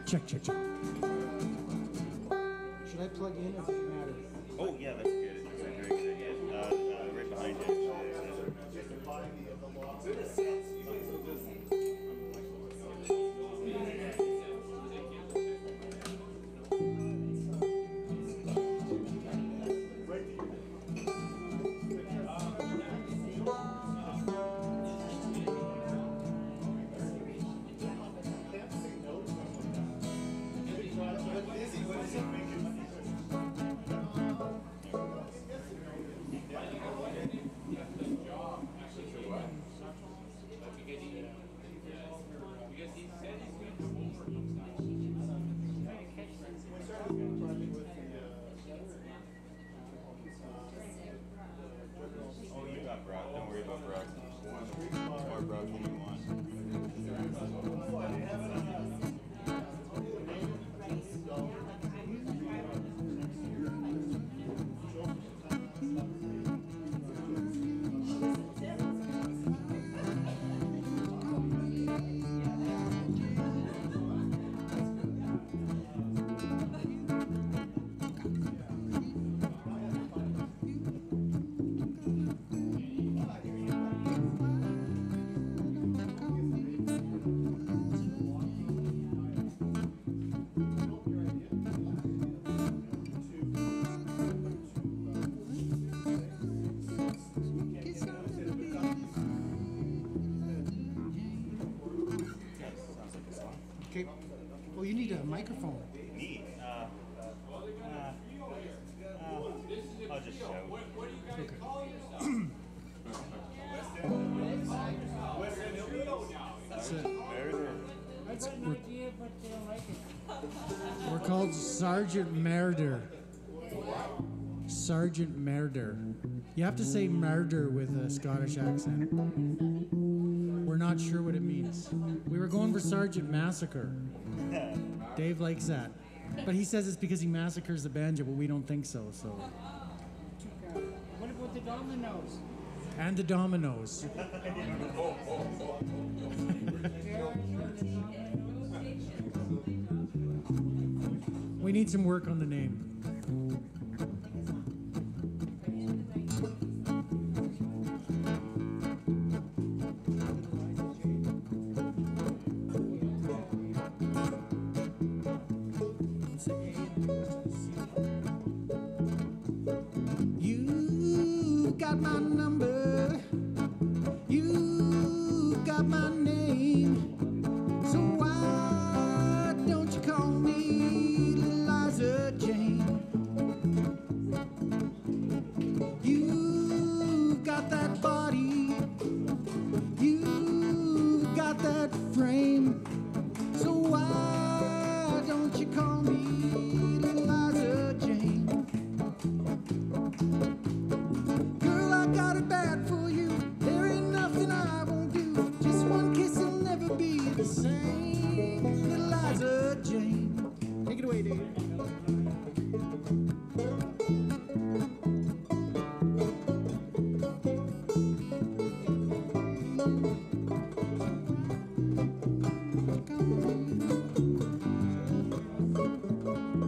Check. Should I plug in or does it matter? Oh, yeah, that's good. That's a very good idea. Right behind you. Oh, you got Brock. Don't worry about Brock. Or Brock when you want. Okay. Well, you need a microphone. Me? I'll just shout. Okay. We're called Sergeant Murder. Sergeant Murder. You have to say murder with a Scottish accent. We're not sure what it means. We were going for Sergeant Massacre. Dave likes that. But he says it's because he massacres the banjo, but we don't think so. So. What about the dominoes? And the dominoes. We need some work on the name. You got my number. You got my name. So why don't you call me Liza Jane? You got that body. You got that frame. So why don't you call me Liza Jane? Girl, I got it bad for you. There ain't nothing I won't do. Just one kiss will never be the same. Little Liza Jane. Take it away, Dave.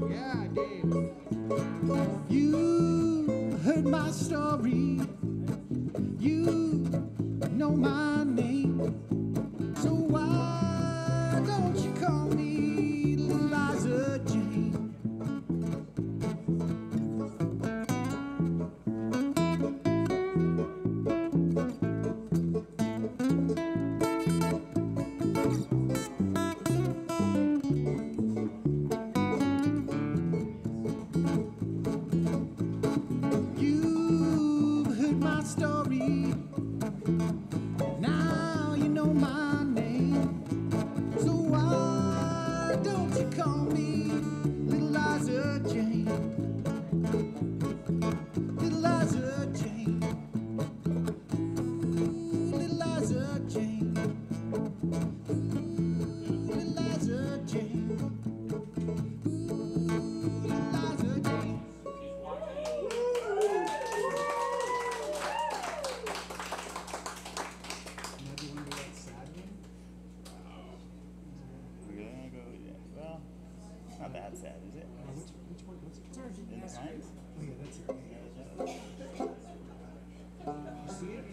Yeah, Dave. You heard my story. You know my name. So why don't you call me Liza Jane? You've heard my story. Now you know my name. So why don't you call me Little Liza Jane? Little Liza Jane. that sad, is it? Which one? What's it? Sergeant In the Massacre. Pines? Oh yeah, that's it. You see it?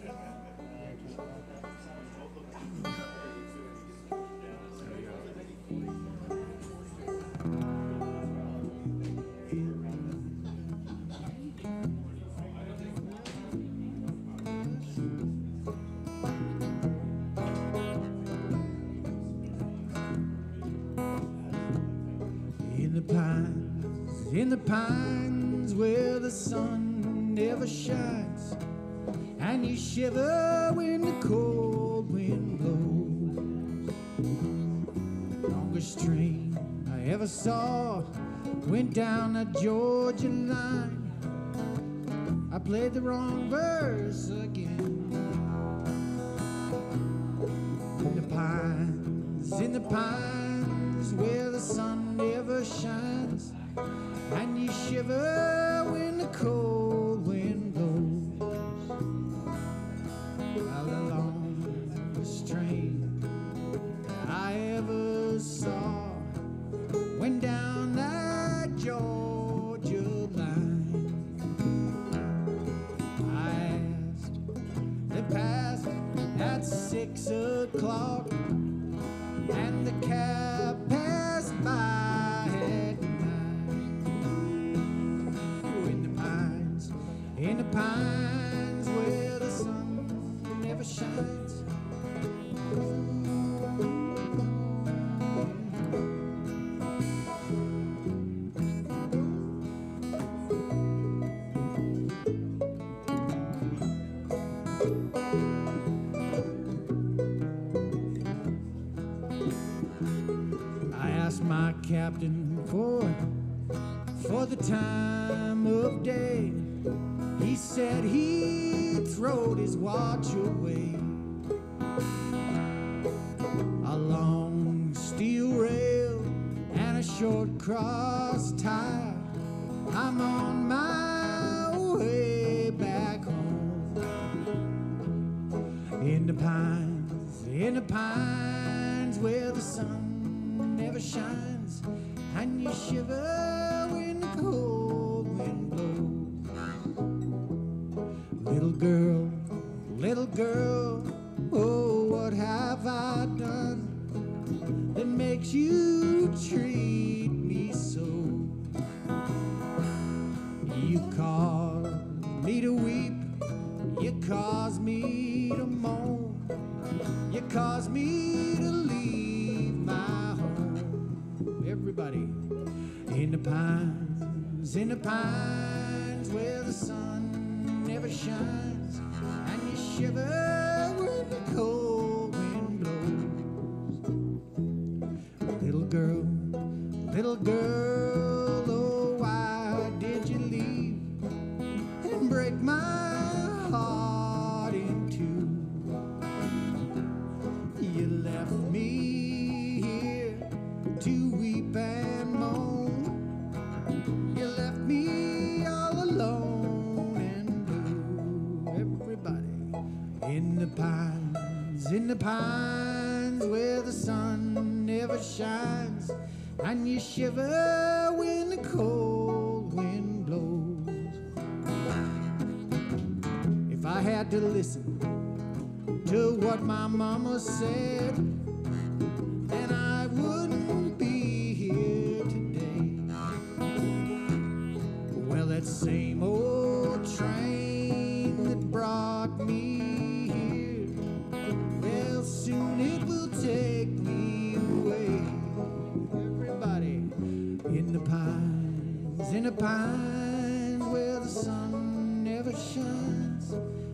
In the pines where the sun never shines, and you shiver when the cold wind blows. Longest train I ever saw went down the Georgia line. I played the wrong verse again. In the pines where the sun never shines, and you shiver when the cold wind blows. Well, the longest train that I ever saw went down that Georgia line. It passed at 6 o'clock, and the cab passed by at 9. In the pines where the sun never shines. I asked my captain for the time of day. He said he'd thrown his watch away. A long steel rail and a short cross tie. I'm on my way back home. In the pines where the sun never shines, and you shiver when the cold wind blows. Little girl, oh, what have I done that makes you treat me so? You cause me to weep, you cause me to moan, you cause me to leave my home. Everybody, in the pines where the sun never shines, and you shiver when the cold wind blows. Little girl, oh, why did you leave and break my heart in two? You left me here to weep and moan. You left me all alone and blue. Everybody, in the pines where the sun never shines, and you shiver when the cold wind blows. If I had to listen to what my mama said, then I wouldn't be here today. Well, that same old train that brought me here, well, soon it will take me away. Everybody, in the pines where the sun never shines,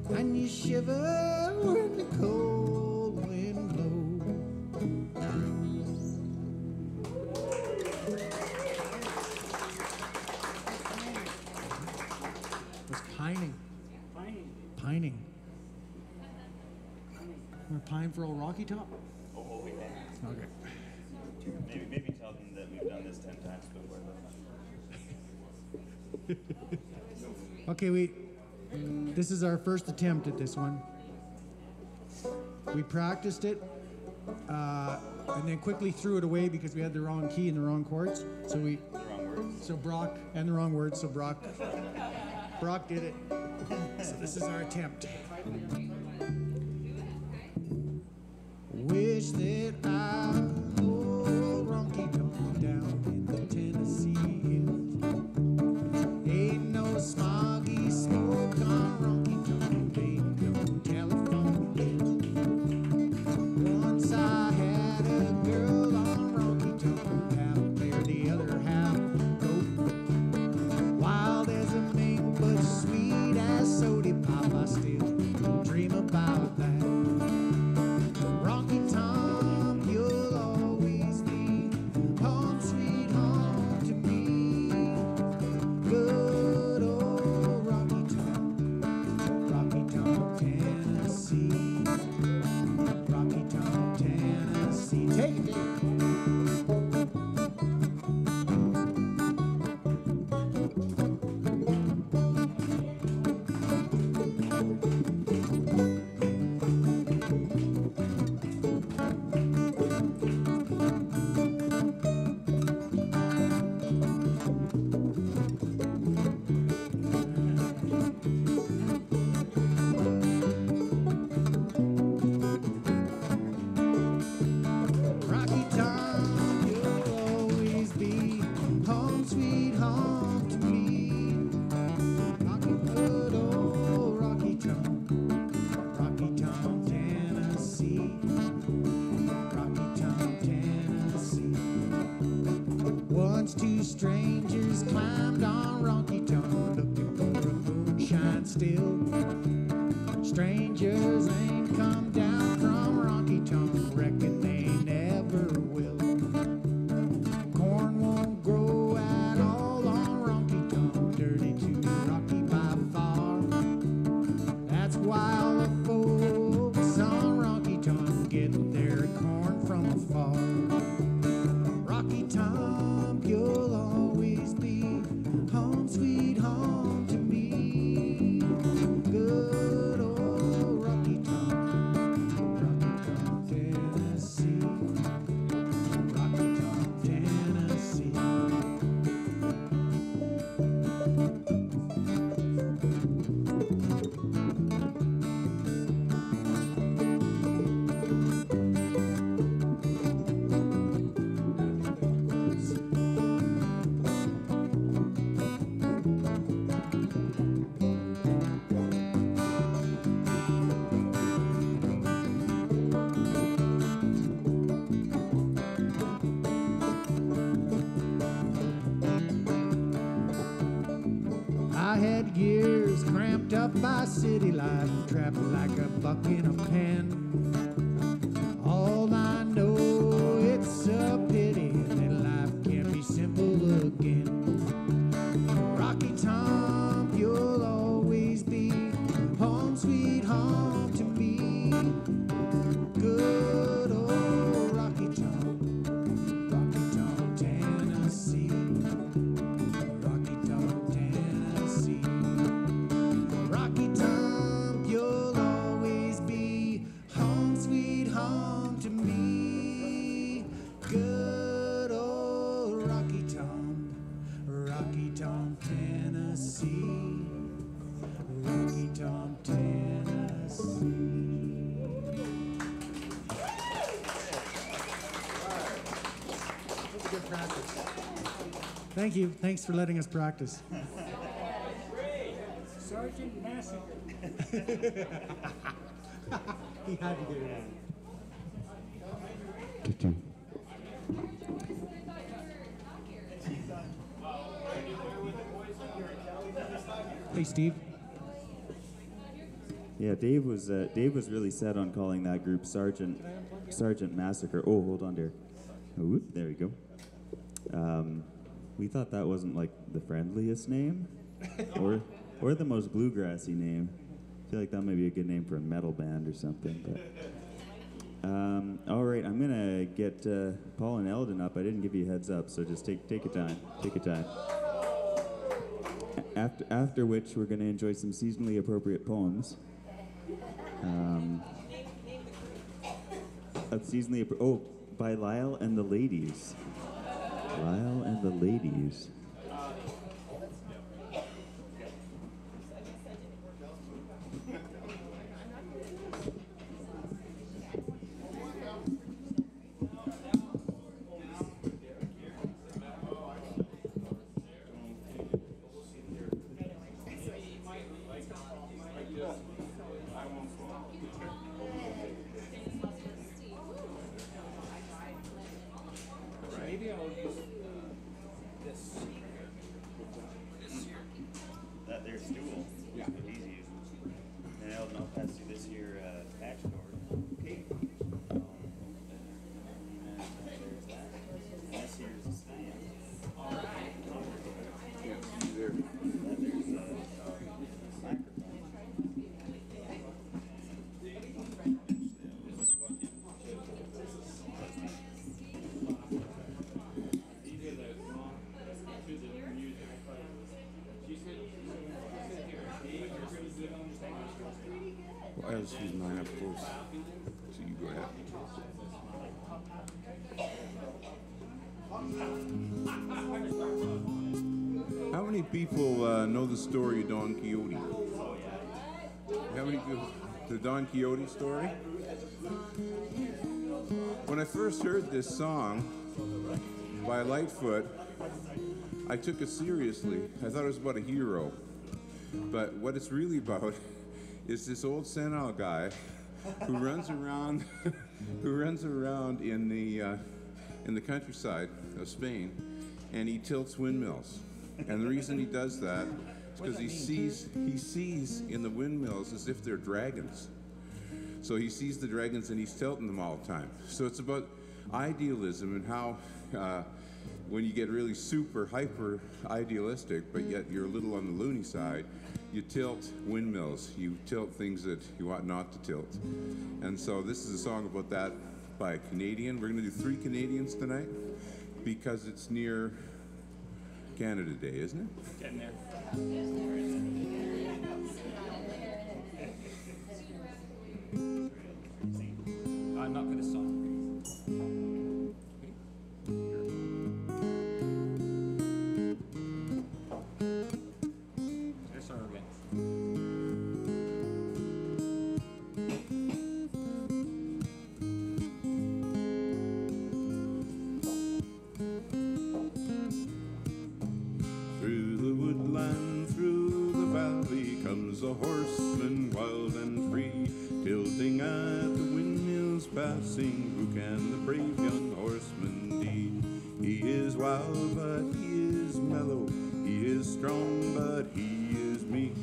and you shiver when the cold wind blows. It was pining. Pining. Want to pine for old Rocky Top? Oh, yeah. Okay. Maybe tell them that we've done this 10 times before. Okay, this is our first attempt at this one. We practiced it and then quickly threw it away because we had the wrong key and the wrong chords. So we, The wrong words. so Brock, and the wrong words, so Brock did it. So this is our attempt. Wish that I old Ronky Tonk down in the Tennessee hills. Ain't no smoggy smoke on Ronky Tonk, ain't no telephone bill. Once I had a girl on Ronky Tonk, half player, the other half goat. Wild as a mink, but sweet as soda pop, I still dream about that. Rocky Tom, you'll always be home sweet home to me. Good old Rocky Tom, Tennessee. Rocky Tom, Tennessee. Take it, Dave. Rocky Tom, you'll always be home sweet home to me. Rocky, good old Rocky Tom, Tennessee. Rocky Tom, Tennessee. Once two strangers climbed on Rocky Tom, looking for a moonshine still. Strangers ain't come down from Rocky Tom, reckon they never will. Corn won't grow at all on Rocky Tom, dirty too rocky by far. That's why all the folks on Rocky Tom get their corn from afar. Rocky Tom, you'll always be home sweet home to me. Good old Rocky Tom, Tennessee. Rocky Tom, Tennessee. I had years cramped up by city life, trapped like a buck in a pen. All I know, it's a pity that life can't be simple again. Rocky Tom, you'll always be home sweet home to me. Good old Rocky Tom, Tennessee. Rocky Tom, Tennessee. Rocky Tom, you'll always be home sweet home to me. Good old Rocky Tom, Tennessee. Rocky Tom, Tennessee. That's a good practice. Thank you. Thanks for letting us practice. Sergeant Massacre. He had to get it in. Hey, Steve. Yeah, Dave was really set on calling that group Sergeant Massacre. Oh, hold on, dear. Oh, whoop, there we go. We thought that wasn't like the friendliest name, or the most bluegrassy name. I feel like that might be a good name for a metal band or something. But all right, I'm gonna get Paul and Eldon up. I didn't give you a heads up, so just take your time. Take your time. After which, we're gonna enjoy some seasonally appropriate poems. unseasonably by Lyle and the Ladies. Lyle and the Ladies. Maybe I'll use this. That there stool. Yeah. He's using. And I'll pass you this here patch cord. Okay. And there's that. And this here's the stand. Yeah, there. And there's microphone. I'll just use mine up close. So you go ahead. How many people know the story of Don Quixote? How many people? The Don Quixote story? When I first heard this song by Lightfoot, I took it seriously. I thought it was about a hero. But what it's really about is this old senile guy who runs around in the countryside of Spain, and he tilts windmills. And the reason he does that is because he sees in the windmills as if they're dragons. So he sees the dragons and he's tilting them all the time. So it's about idealism and how when you get really super hyper idealistic, but yet you're a little on the loony side, you tilt windmills. You tilt things that you ought not to tilt. And so this is a song about that by a Canadian. We're going to do 3 Canadians tonight because it's near Canada Day, isn't it? Getting there. I'm not going to stop. Let's start again. Through the woodland, through the valley, comes a horseman wild and free, tilting at the windmills passing. Who can the brave young horseman be? He is wild, but he is mellow. He is strong, but he is meek.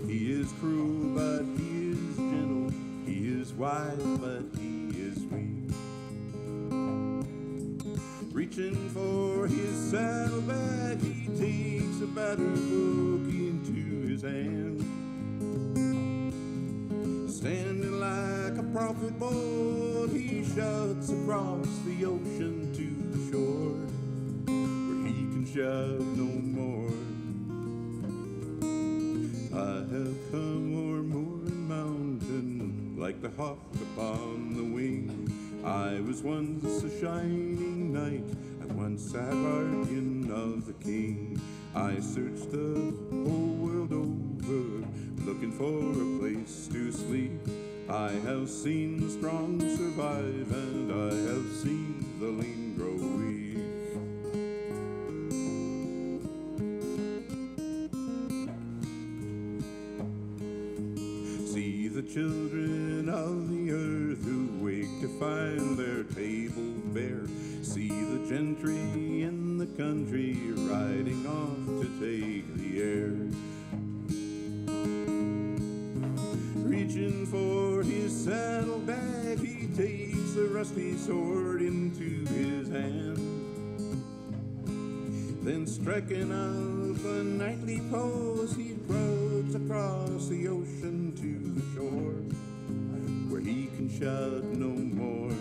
He is cruel, but he is gentle. He is wise, but he is weak. Reaching for his saddlebag, he takes a battered book into his hand. Standing like a prophet bold, he shouts across the ocean to the shore, where he can shout no more. I have come o'er moor and mountain, like the hawk upon the wing. I was once a shining knight, I once sat guardian of the king. I searched the whole world over, looking for a place to sleep. I have seen the strong survive, and I have seen the lean grow weak. See the children of the earth who wake to find their table bare. See the gentry in the country riding off to take the air. Reaching for his saddlebag, he takes a rusty sword into his hand. Then striking up a nightly pose, he rows across the ocean to the shore, where he can shout no more.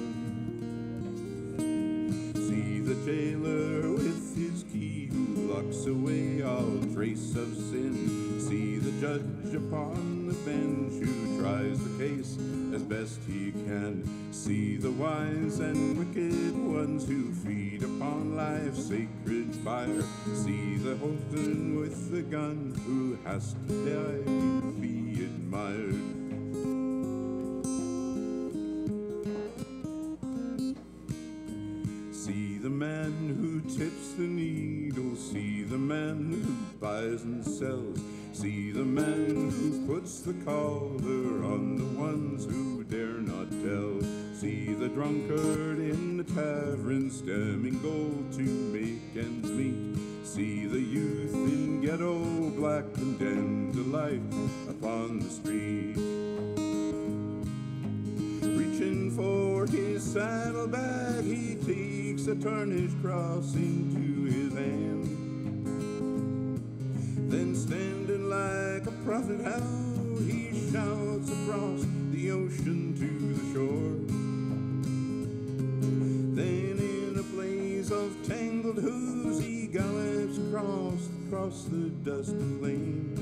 See the jailer with his key who locks away all trace of sin. See the judge upon the bench who tries the case as best he can. See the wise and wicked ones who feed upon life's sacred fire. See the Holden with the gun who has to die to be admired. See the man who tips the needle. See the man who buys and sells. See the man who puts the collar on the ones who dare not tell. See the drunkard in the tavern stemming gold to make ends meet. See the youth in ghetto black condemned to life upon the street. Reaching for his saddlebag, he takes a tarnished cross into his hand. Then standing like a prophet, how he shouts across the ocean to the shore. Then in a blaze of tangled hooves, he gallops across the dusty plain.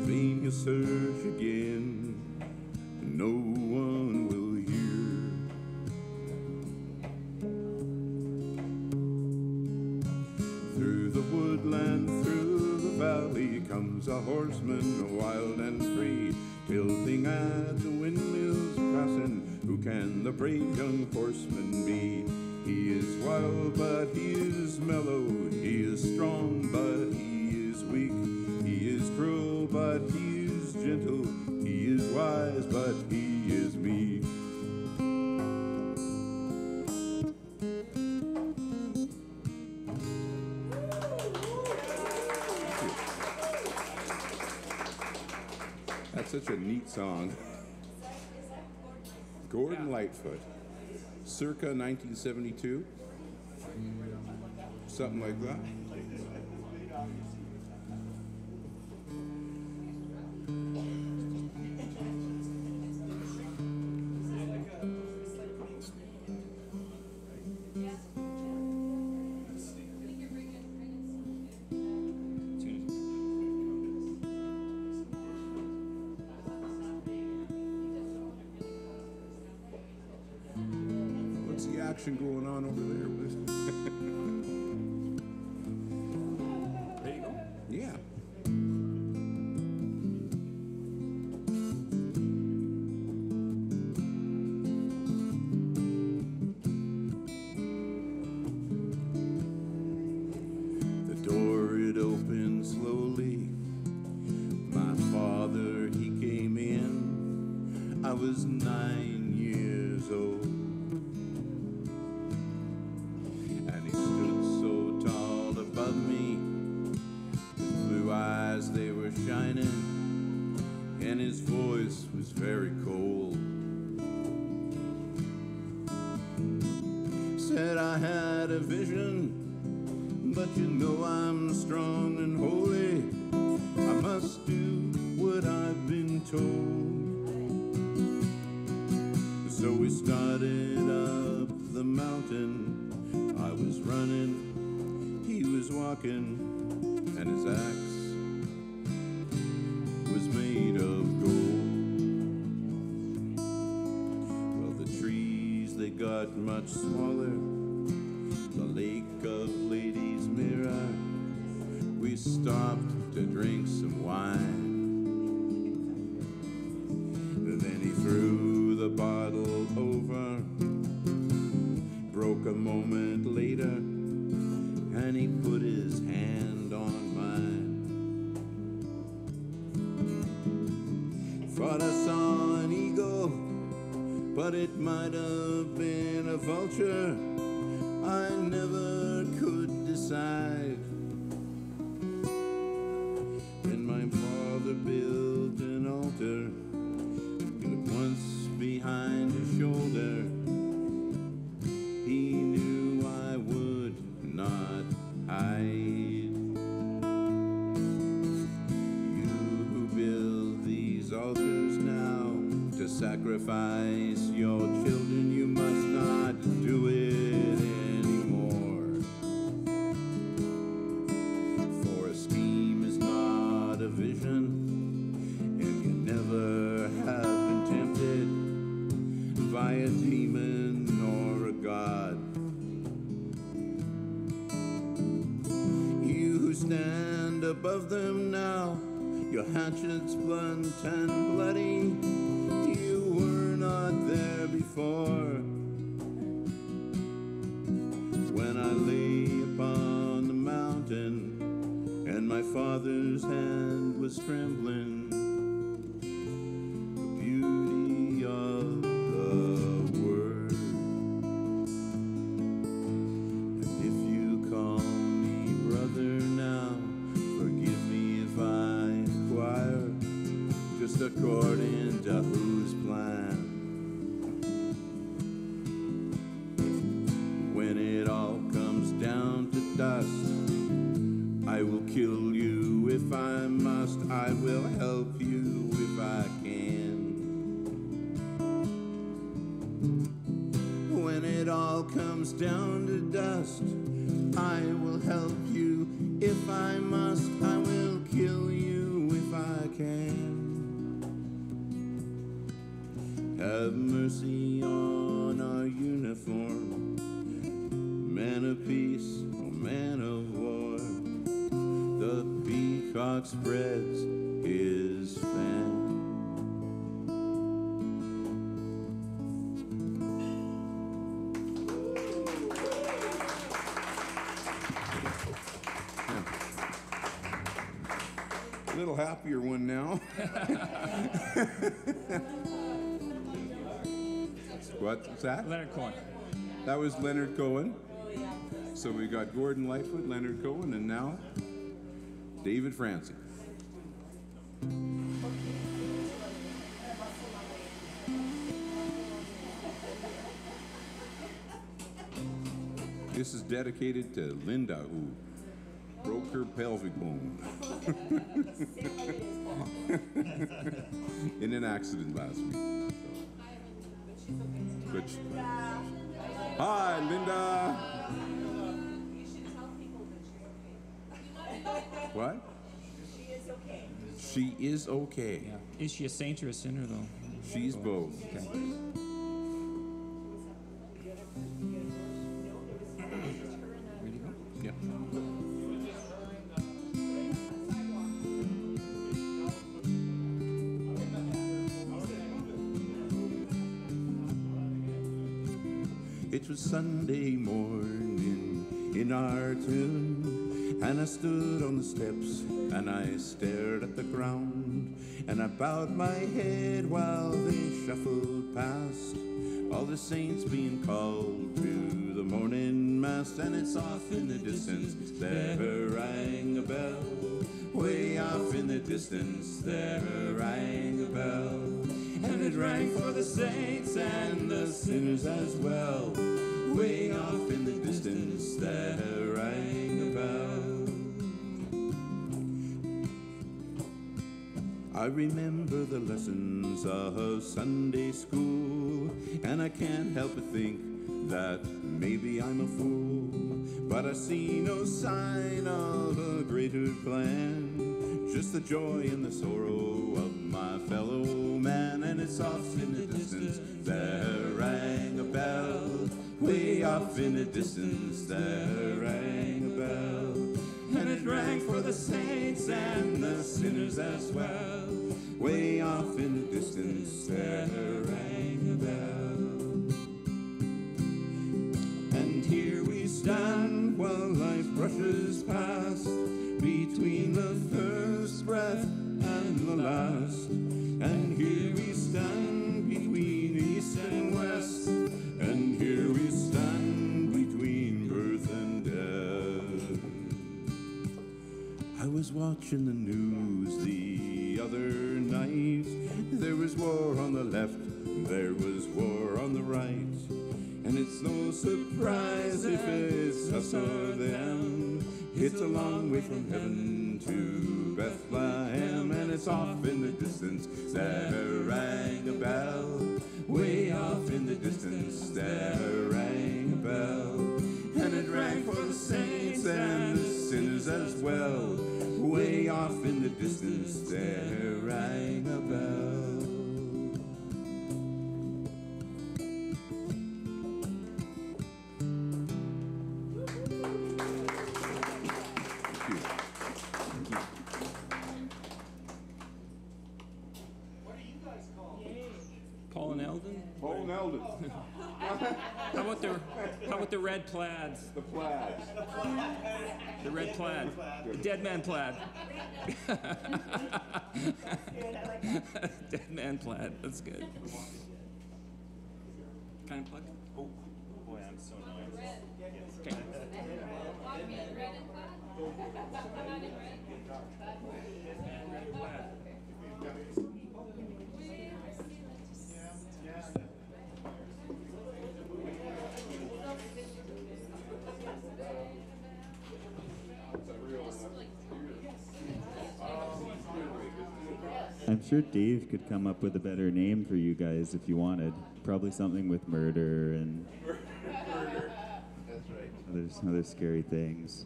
Vain he'll search again, and no one will hear. Through the woodland, through the valley, comes a horseman, wild and free, tilting at the windmills crossing. Who can the brave young horseman be? He is wild, but he is mellow. He is strong, but he is weak. He is cruel, but he is gentle. He is wise, but he is meek. That's such a neat song. Gordon Lightfoot, circa 1972, something like that. What's the action going on over there? There you go. Yeah. The door, it opened slowly. My father, he came in. I was 9 years old. And he stood so tall above me. His blue eyes, they were shining. And his voice was very cold. Said I had a vision, but you know I'm strong and holy. I must do what I've been told. So we started up the mountain. I was running, he was walking, and his axe was made of gold. Well, the trees, they got much smaller. The lake of Ladies' Mirror, we stopped to drink some wine. Then he threw the bottle over, broke a moment later, and he put his hand on mine. Thought I saw an eagle, but it might have been a vulture. I never could decide. And my father built an altar, and once behind his shoulder, he knew I would not hide. You who build these altars now to sacrifice your children, you must not do it anymore. For a scheme is not a vision, and you never have been tempted above them now, your hatchet's blunt and bloody. You were not there before. When I lay upon the mountain and my father's hand was trembling, the beauty of the word. And if you call me brother now, forgive me if I inquire, just according to whose plan. When it all comes down to dust, I will kill you if I must. I will help you if I can. When it all comes down to dust, I will help you if I must. I will kill you if I can. Have mercy on our uniform, man of peace, oh man of war. The peacock spreads his fan. A little happier one now. What's that? Leonard Cohen. That was Leonard Cohen. So we got Gordon Lightfoot, Leonard Cohen, and now David Francie. This is dedicated to Linda, who broke her pelvic bone in an accident last week. But hi, Linda. What? She is okay. Yeah. Is she a saint or a sinner, though? She's both. Okay. Ready to go? Yep. It was Sunday morning in our tune, and I stood on the steps and I stared at the ground, and I bowed my head while they shuffled past, all the saints being called to the morning mass. And it's off in the distance, there rang a bell, way off in the distance, there rang a bell. And it rang for the saints and the sinners as well, way off in the distance, there rang a bell. I remember the lessons of Sunday school, and I can't help but think that maybe I'm a fool, but I see no sign of a greater plan, just the joy and the sorrow of my fellow man. And it's off in the distance, there rang a bell, way off in the distance, there rang a bell. And it rang for the saints and the sinners as well, way off in the distance, there rang a bell. And here we stand while life rushes past, between the first breath and the last. And here we stand between east and west, and here we stand between birth and death. I was watching the news the other night. There was war on the left, there was war on the right, and it's no surprise if it's us or them. It's a long way from heaven to Bethlehem, and it's off in the distance, there rang a bell, way off in the distance, there rang a bell. And it rang for the saints and the sinners as well, way off in the distance, there rang a bell. Thank you. Eldon? Paul Eldon. How about the red plaids? The plaids. The red plaid. The dead man plaid. Dead man plaid. That's good. Kind of plug? Oh, boy, I'm so annoyed. Okay. I'm sure Dave could come up with a better name for you guys if you wanted. Probably something with murder and other scary things.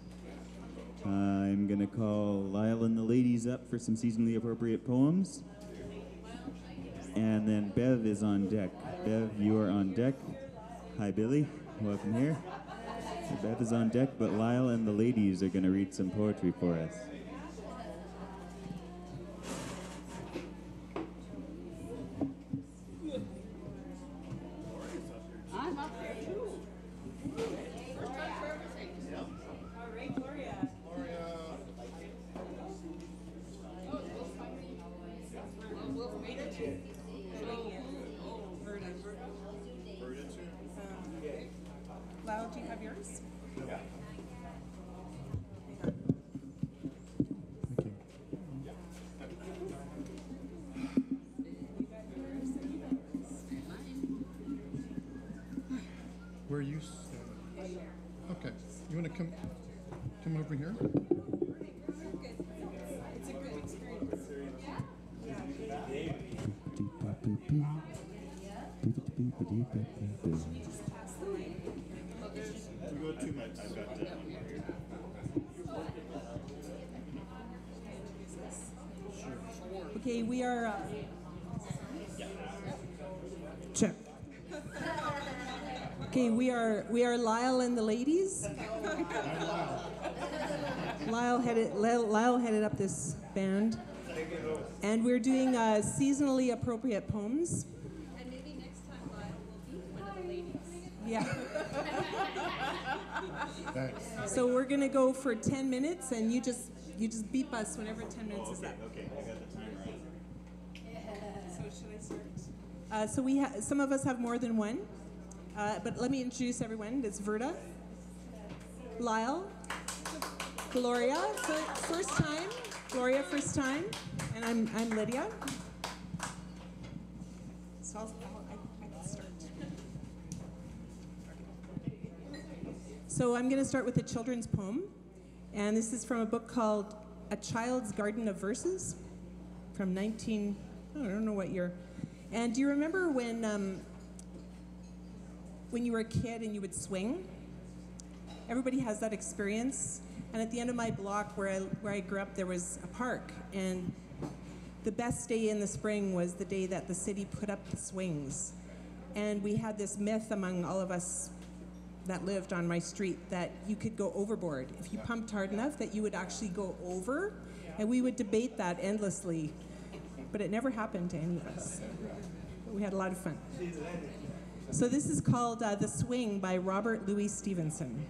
I'm gonna call Lyle and the ladies up for some seasonally appropriate poems. And then Bev is on deck. Bev, you are on deck. Hi, Billy. Welcome here. So Bev is on deck, but Lyle and the ladies are gonna read some poetry for us. I'm up there too. First time for everything. All right, Gloria. Oh, Wolf made it. So, Verda. Lau, do you have yours? Thank you. Where are you standing? Okay. You want to come over here? It's a good experience. We go 2 minutes. I've got Okay, we are. Check. Okay, we are Lyle and the ladies. Lyle headed up this band, and we're doing seasonally appropriate poems. And maybe next time Lyle will be one of the ladies. Yeah. Thanks. So we're gonna go for 10 minutes, and you just beep us whenever 10 minutes is up. Okay, I got the timer on. So should I start? So some of us have more than one, but let me introduce everyone. It's Verda, Lyle, Gloria, first time, Gloria first time, and I'm Lydia. So I can start. So I'm going to start with a children's poem, and this is from a book called A Child's Garden of Verses, from I don't know what year. And do you remember when you were a kid and you would swing? Everybody has that experience. And at the end of my block where I grew up, there was a park. And the best day in the spring was the day that the city put up the swings. And we had this myth among all of us that lived on my street that you could go overboard. If you pumped hard enough, that you would actually go over. And we would debate that endlessly. But it never happened to any of us. But we had a lot of fun. So this is called The Swing by Robert Louis Stevenson.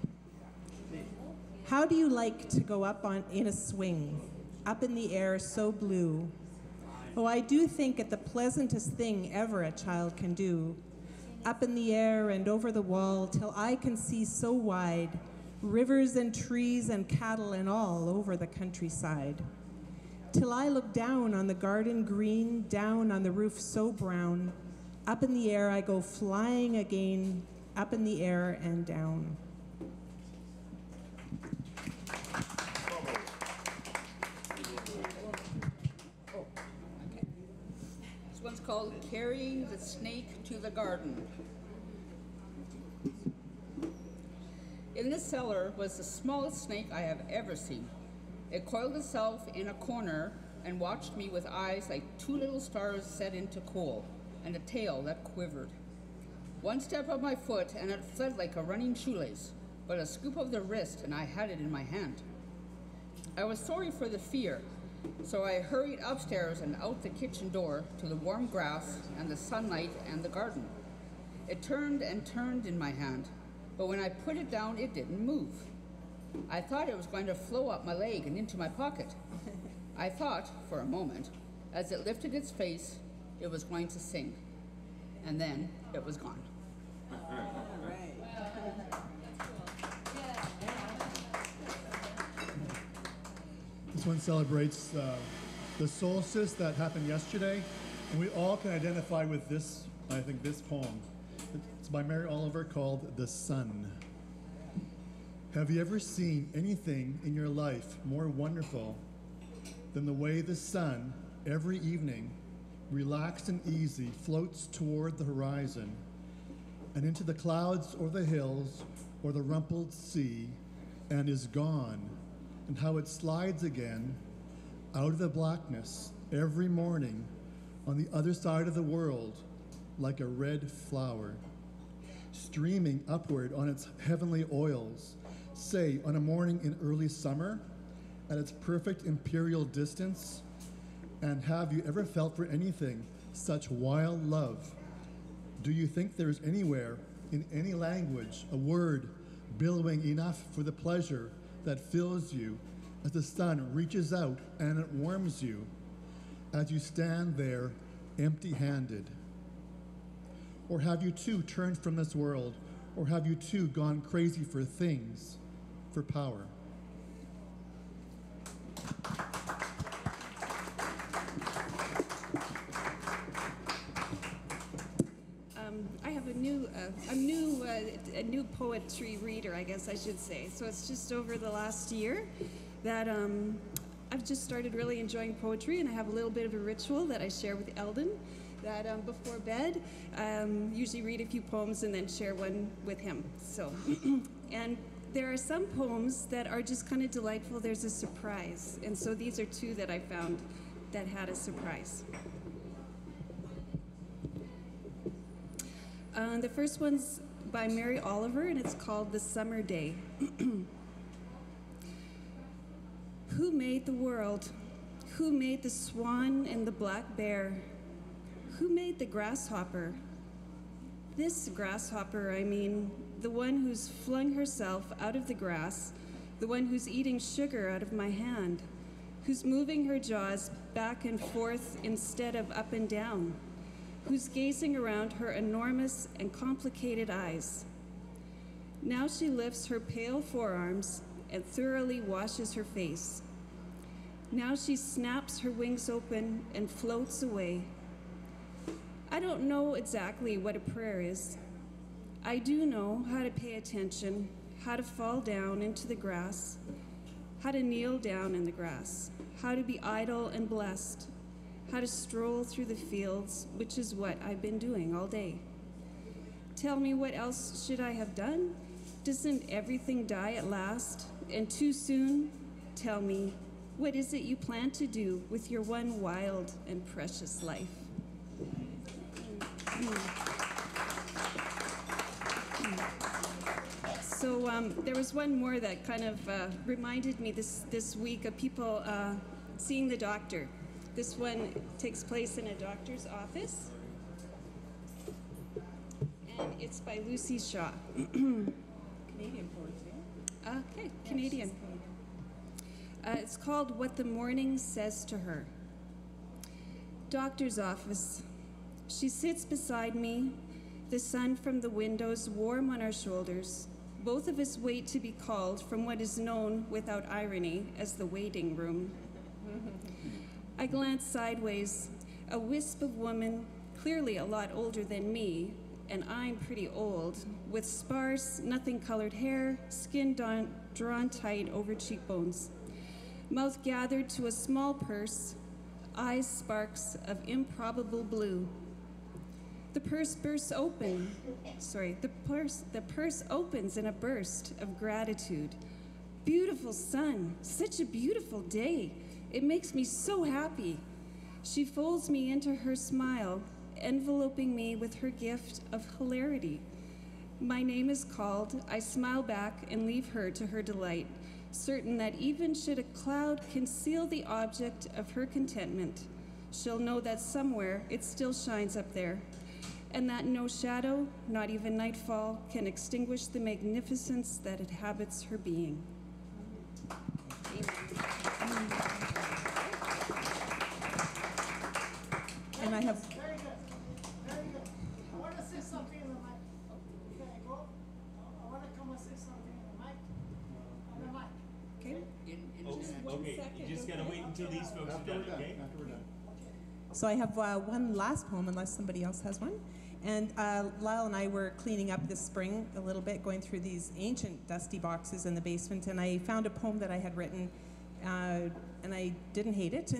How do you like to go up in a swing, up in the air so blue? Oh, I do think it the pleasantest thing ever a child can do. Up in the air and over the wall till I can see so wide, rivers and trees and cattle and all over the countryside. Till I look down on the garden green, down on the roof so brown, up in the air I go flying again, up in the air and down. This one's called Carrying the Snake to the Garden. In the cellar was the smallest snake I have ever seen. It coiled itself in a corner and watched me with eyes like two little stars set into coal, and a tail that quivered. One step of my foot and it fled like a running shoelace, but a scoop of the wrist and I had it in my hand. I was sorry for the fear, So I hurried upstairs and out the kitchen door to the warm grass and the sunlight and the garden. It turned and turned in my hand, but when I put it down, it didn't move. I thought it was going to flow up my leg and into my pocket. I thought, for a moment, as it lifted its face, it was going to sing. And then it was gone. This one celebrates the solstice that happened yesterday, and we all can identify with this, I think, this poem. It's by Mary Oliver called The Sun. Have you ever seen anything in your life more wonderful than the way the sun, every evening, relaxed and easy, floats toward the horizon and into the clouds or the hills or the rumpled sea and is gone, and how it slides again out of the blackness every morning on the other side of the world like a red flower, streaming upward on its heavenly oils, say on a morning in early summer at its perfect imperial distance. And have you ever felt for anything such wild love? Do you think there is anywhere in any language a word billowing enough for the pleasure that fills you as the sun reaches out and it warms you as you stand there empty-handed? Or have you too turned from this world? Or have you too gone crazy for things, for power? I have a new poetry reader, I guess I should say. So it's just over the last year that I've just started really enjoying poetry, and I have a little bit of a ritual that I share with Eldon. That before bed, usually read a few poems and then share one with him. So, and there are some poems that are just kind of delightful. There's a surprise, and so these are two that I found that had a surprise. The first one's by Mary Oliver, and it's called The Summer Day. Who made the world? Who made the swan and the black bear? Who made the grasshopper? This grasshopper, I mean, the one who's flung herself out of the grass, the one who's eating sugar out of my hand, who's moving her jaws back and forth instead of up and down, who's gazing around her enormous and complicated eyes. Now she lifts her pale forearms and thoroughly washes her face. Now she snaps her wings open and floats away. I don't know exactly what a prayer is. I do know how to pay attention, how to fall down into the grass, how to kneel down in the grass, how to be idle and blessed, how to stroll through the fields, which is what I've been doing all day. Tell me, what else should I have done? Doesn't everything die at last, and too soon? Tell me, what is it you plan to do with your one wild and precious life? So there was one more that kind of reminded me this week of people seeing the doctor. This one takes place in a doctor's office, and it's by Lucy Shaw. Canadian poetry. Okay, Canadian. It's called What the Morning Says to Her. Doctor's office. She sits beside me, the sun from the windows warm on our shoulders. Both of us wait to be called from what is known without irony as the waiting room. I glance sideways. A wisp of woman, clearly a lot older than me, and I'm pretty old, with sparse, nothing-colored hair, skin drawn tight over cheekbones, mouth gathered to a small purse, eyes sparks of improbable blue. The purse bursts open. The purse opens in a burst of gratitude. Beautiful sun, such a beautiful day. It makes me so happy. She folds me into her smile, enveloping me with her gift of hilarity. My name is called. I smile back and leave her to her delight. certain that even should a cloud conceal the object of her contentment, she'll know that somewhere it still shines up there, and that no shadow, not even nightfall, can extinguish the magnificence that inhabits her being. Amen. And I have. Very good. Very good. I want to say something in the mic. Can I go? I want to come and say something in the mic. On the mic. Okay. Okay, you just gotta wait until these folks are done, okay? After we're done. So I have one last poem, unless somebody else has one. And Lyle and I were cleaning up this spring a little bit, going through these ancient dusty boxes in the basement, and I found a poem that I had written, and I didn't hate it.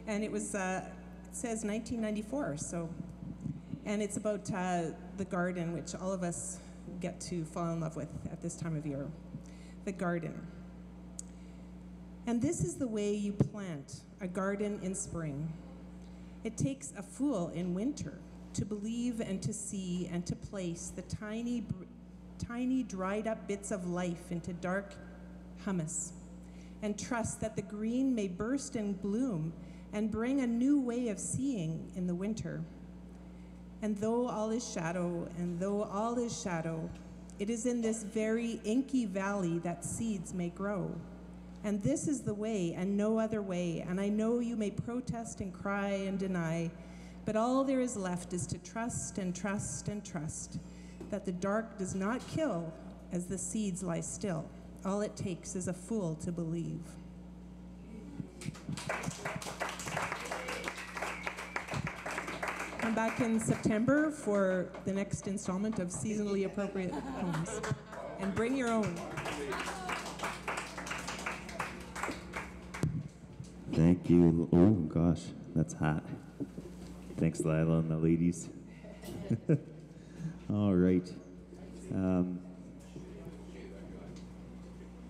And it was, it says 1994, so, and it's about the garden, which all of us get to fall in love with at this time of year. The garden. And this is the way you plant a garden in spring. It takes a fool in winter to believe and to see and to place the tiny dried up bits of life into dark humus, and trust that the green may burst and bloom and bring a new way of seeing in the winter. And though all is shadow, it is in this very inky valley that seeds may grow. And this is the way and no other way, and I know you may protest and cry and deny, but all there is left is to trust and trust and trust that the dark does not kill as the seeds lie still. All it takes is a fool to believe. Come back in September for the next installment of seasonally appropriate poems. And bring your own. Thank you. Oh gosh, that's hot. Thanks, Lila and the ladies. All right.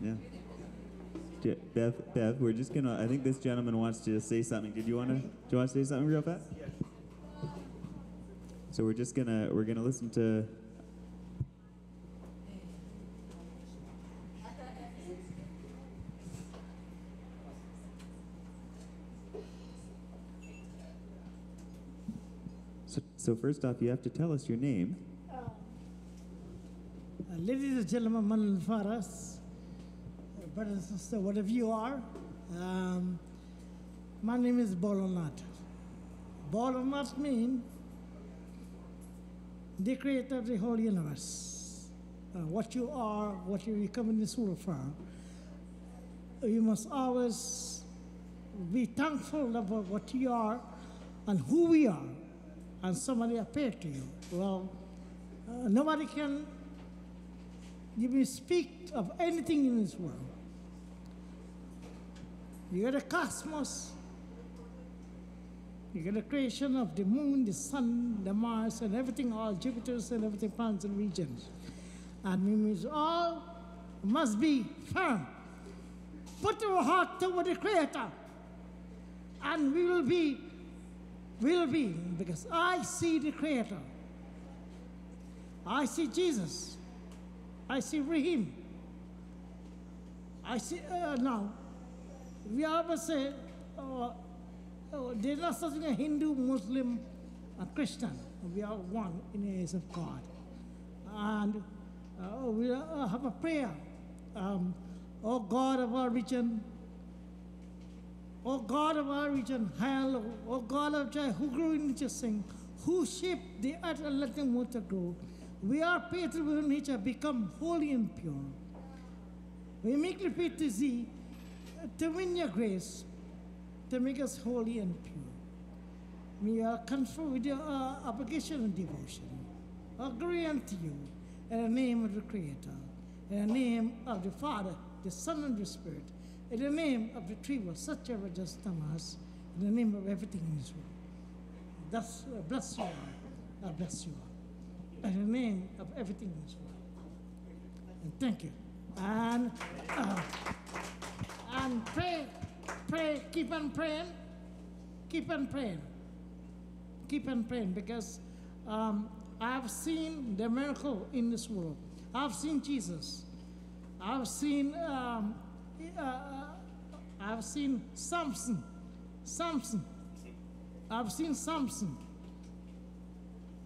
Yeah. Bev, we're just gonna. I think this gentleman wants to say something. Do you want to say something real fast? Yeah. So we're gonna listen to. So first off, you have to tell us your name. Ladies and gentlemen, man faras, brothers and sisters, whatever you are, my name is Bolonat. Bolonat means the creator of the whole universe. What you are, what you come in this world for, you must always be thankful about what you are and who we are. And somebody appeared to you. Well, nobody can even speak of anything in this world. You got the cosmos, you got the creation of the moon, the sun, the Mars, and everything, all Jupiters and everything, planets and regions. And we must be firm. Put our heart toward the Creator, and we will be, because I see the Creator. I see Jesus. I see Rahim. I see, now, we always say, there's not such a Hindu, Muslim, and Christian. We are one in the eyes of God. And we have a prayer. O God of our region, O God of our region, hail, O God of joy, who grew in nature sing, who shaped the earth and let them water grow. We are patriot with nature, become holy and pure. We make repeat to thee, to win your grace, to make us holy and pure. We are confer with your obligation and devotion. Agree unto you, in the name of the Creator, in the name of the Father, the Son, and the Spirit, in the name of the three words, such ever just Thomas, in the name of everything in this world. Thus, bless you all. I bless you all. In the name of everything in this world. And thank you. And pray, keep on praying, because I've seen the miracle in this world. I've seen Jesus. I've seen Samson. I've seen Samson.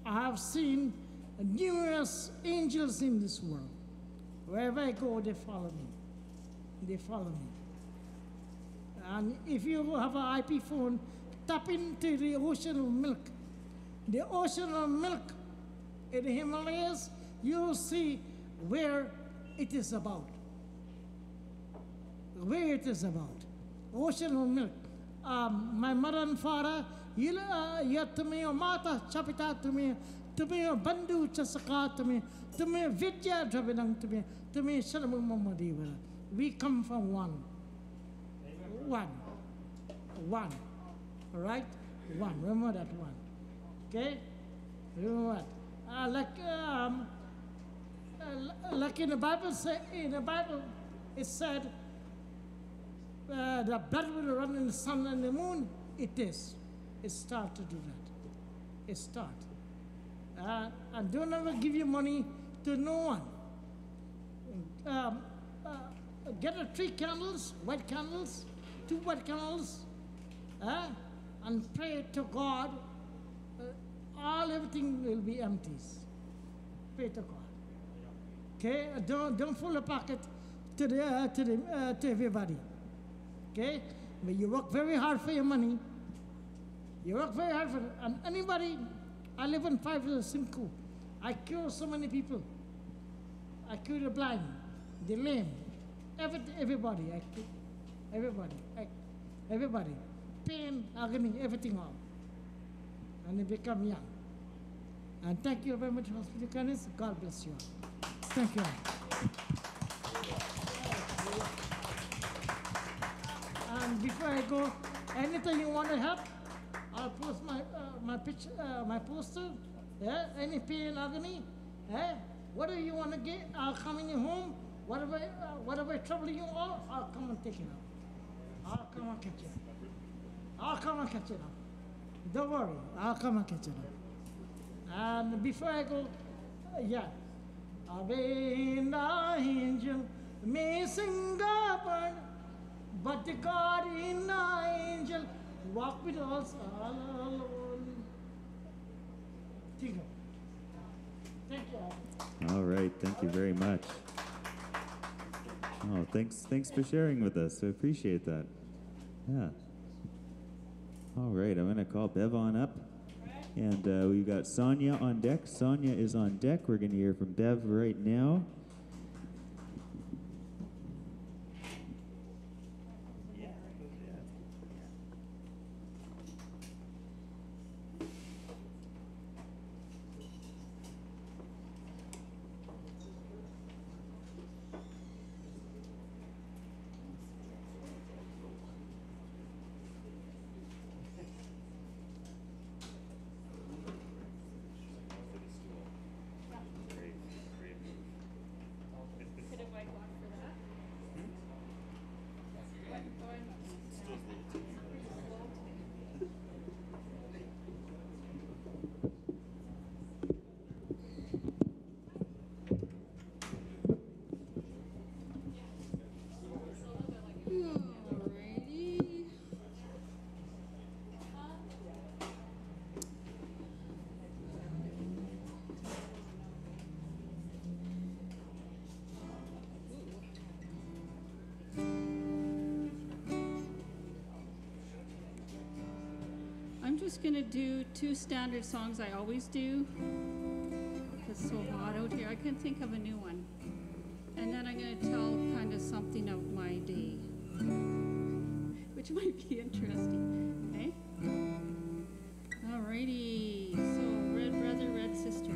I have seen numerous angels in this world. Wherever I go, they follow me. They follow me. And if you have an IP phone, tap into the ocean of milk. The ocean of milk in the Himalayas, you'll see where it is about. Where it is about. Ocean of milk. My mother and father, tumiyo mata chapita tumiyo bandu chasaka tumiyo vidya dravidang tumiyo sharamang mamadiwala. We come from one. One. All right? One. Remember that one. Okay? Remember what? Like in the Bible, it said, the blood will run in the sun and the moon. It is. It starts to do that. It starts. And don't ever give your money to no one. Get 3 candles, white candles, 2 white candles, and pray to God. Everything will be empty. Pray to God. Okay? Don't fill a pocket to everybody. Okay? But you work very hard for your money. You work very hard for it. And anybody, I live in 5 years Simcoe. I cure so many people. I cure the blind, the lame, everybody. I cure everybody. Pain, agony, everything all. And they become young. And thank you very much for hospital kindness. God bless you all. Thank you all. And before I go, anything you want to help, I'll post my picture, my poster. Yeah, any pain, agony. Yeah, whatever you want to get, I'll come in your home. Whatever trouble you all, I'll come and take it out. I'll come and catch it. I'll come and catch it up. Don't worry, I'll come and catch it up. And before I go, Abe the angel may sing a bird, but the God in the angel walk with us all alone. Thank you. All right, thank you very much. Oh, thanks for sharing with us. I appreciate that. Yeah. All right, I'm going to call Bev on up. And we've got Sonia on deck. Sonia is on deck. We're going to hear from Bev right now. I'm just going to do 2 standard songs I always do. It's so hot out here. I can't think of a new one. And then I'm going to tell kind of something of my day, which might be interesting. Okay? Alrighty. So, red brother, red sister.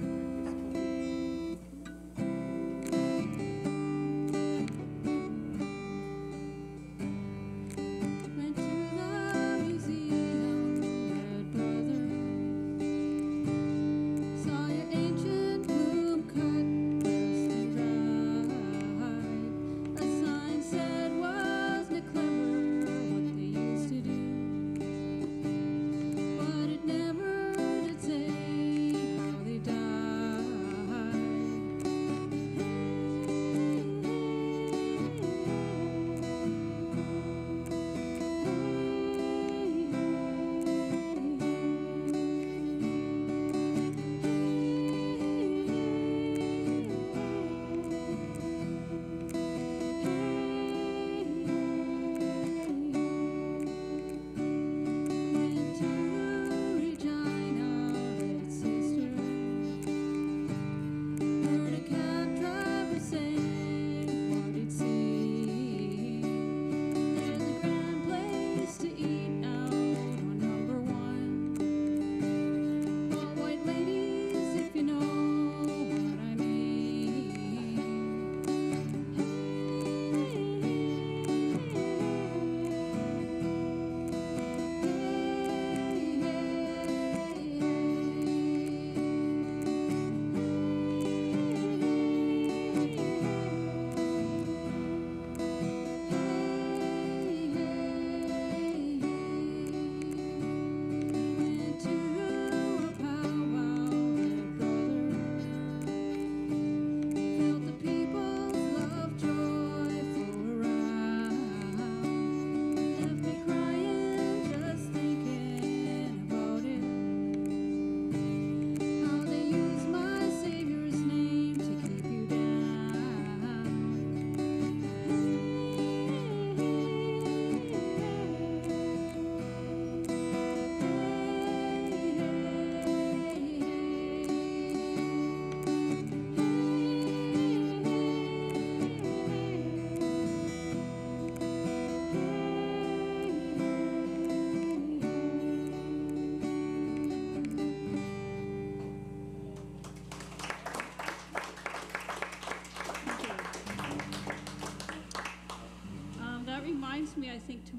But it never did say how they died.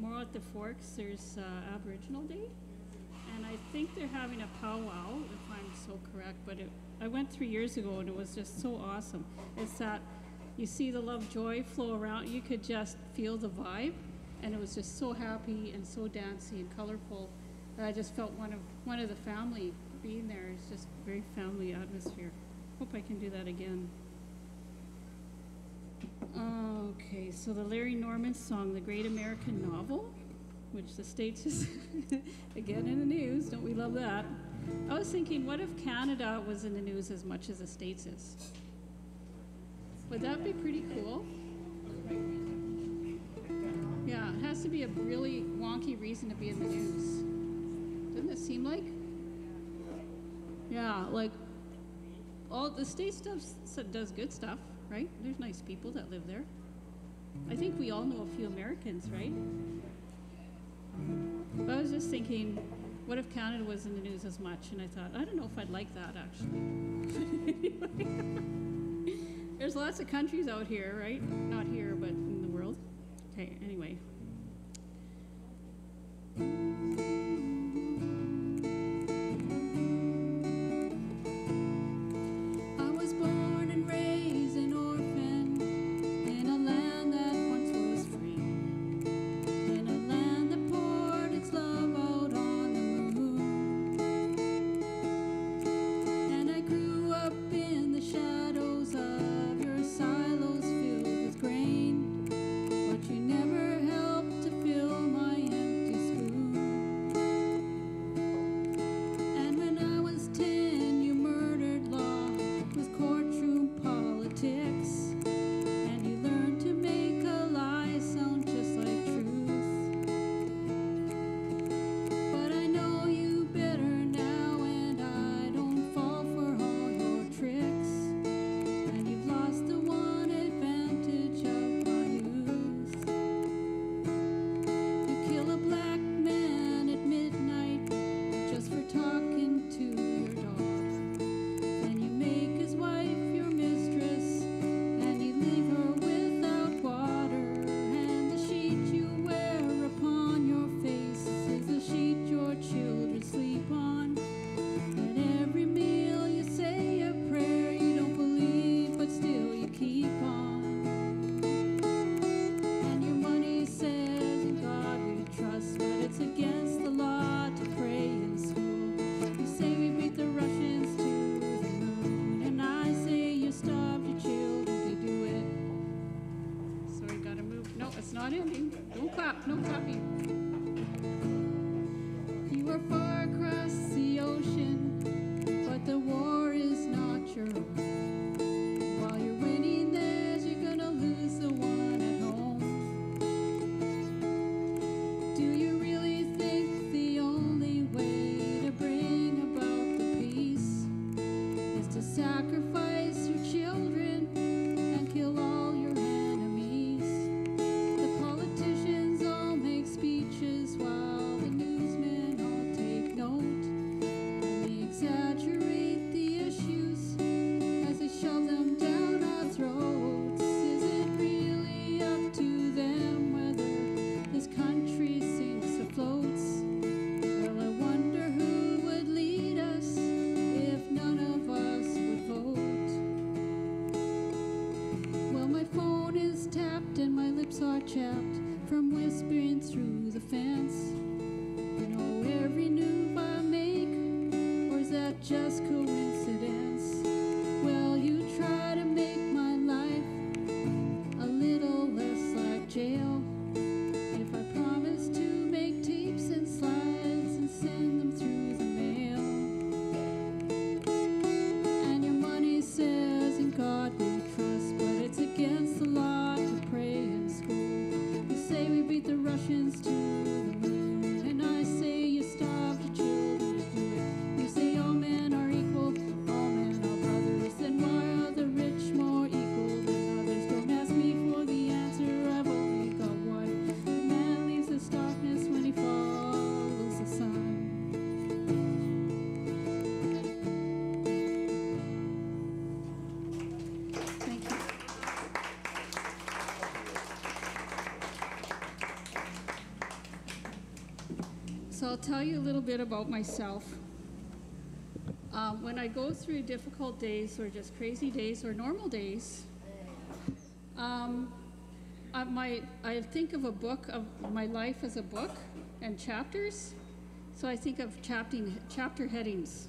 tomorrow at the Forks, there's Aboriginal Day. And I think they're having a powwow, if I'm so correct. But I went 3 years ago, and it was just so awesome. It's that you see the love, joy flow around. You could just feel the vibe. And it was just so happy and so dancey and colorful that I just felt one of the family being there. It's just very family atmosphere. Hope I can do that again. Okay, so the Larry Norman song, The Great American Novel, which the States is again in the news. Don't we love that? I was thinking, what if Canada was in the news as much as the States is? Would that be pretty cool? Yeah, it has to be a really wonky reason to be in the news. Doesn't it seem like? Yeah, like all the state stuff does good stuff, right? There's nice people that live there. I think we all know a few Americans, right? But I was just thinking, what if Canada was in the news as much? And I thought, I don't know if I'd like that, actually. There's lots of countries out here, right? Not here, but in the world. Okay, anyway. I was born and raised an orphan in a land that once was free, in a land that poured its love out on the moon. And I grew up in the shadows of your silos filled with grain, but you never helped to fill my empty spoon. And when I was 10, you murdered law with courtroom politics, and you learned to make a lie sound just like truth. But I know you better now, and I don't fall for all your tricks, and you've lost the one advantage of my youth. You kill a black man at midnight just for talking to your dog. Then you make his wife your mistress, and you leave her without water. And the sheet you wear upon your face is the sheet your children sleep on. At every meal you say a prayer you don't believe, but still you keep on. And your money says in God we trust, but it's against the law to pray in school. You say we beat the Russians to the moon, and I say you starved your children to do it. Sorry, gotta move. No, it's not ending. Don't clap. No clapping. You are far across the ocean, but the war is not your own. While you're winning theirs, you're gonna lose the one at home. Do you really think the only way to bring about the peace is to sacrifice your children and kill all your enemies? The politicians all make speeches while the newsmen all take note, and they exaggerate the issues as they shove them down our throats. Is it really up to them whether this country sinks or floats? Well, I wonder who would lead us if none of us would vote. I'll tell you a little bit about myself. When I go through difficult days or just crazy days or normal days, I think of a book of my life as a book and chapters. So I think of chapter headings.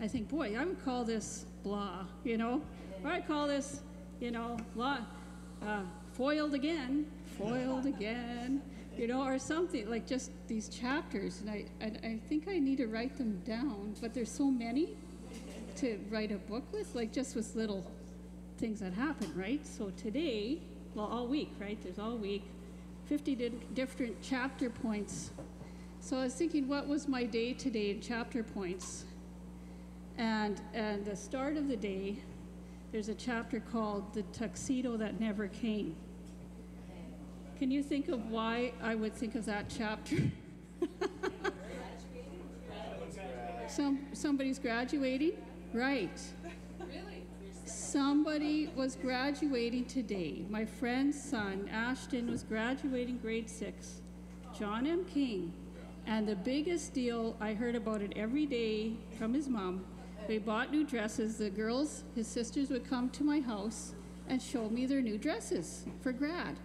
I think, boy, I would call this blah, you know, or I call this, you know, blah, foiled again, you know, or something like just these chapters. And I think I need to write them down, but there's so many to write a book with, like just with little things that happen, right? So today, well, all week, right? There's all week, 50 different chapter points. So I was thinking, what was my day today in chapter points? And the start of the day, there's a chapter called The Tuxedo That Never Came. Can you think of why I would think of that chapter? Somebody's graduating? Right. Somebody was graduating today. My friend's son, Ashton, was graduating grade 6. John M. King. And the biggest deal, I heard about it every day from his mom. We bought new dresses. The girls, his sisters, would come to my house and show me their new dresses for grad.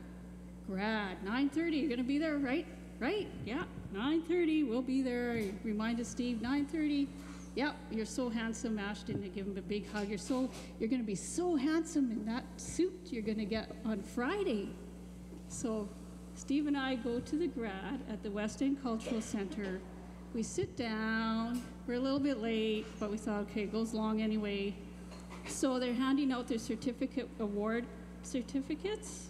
9:30, you're gonna be there, right? Right, yeah, 9:30, we'll be there. I reminded Steve, 9:30. Yep, you're so handsome, Ashton. I give him a big hug. You're gonna be so handsome in that suit you're gonna get on Friday. So Steve and I go to the grad at the West End Cultural Center. We sit down. We're a little bit late, but we thought, okay, it goes long anyway. So they're handing out their award certificates,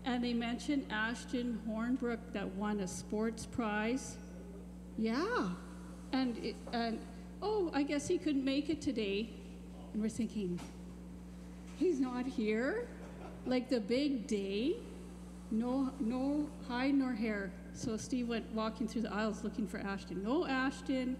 and they mentioned Ashton Hornbrook that won a sports prize. Yeah, and oh, I guess he couldn't make it today. And we're thinking, he's not here? Like the big day? No hide nor hair. So Steve went walking through the aisles looking for Ashton. No Ashton.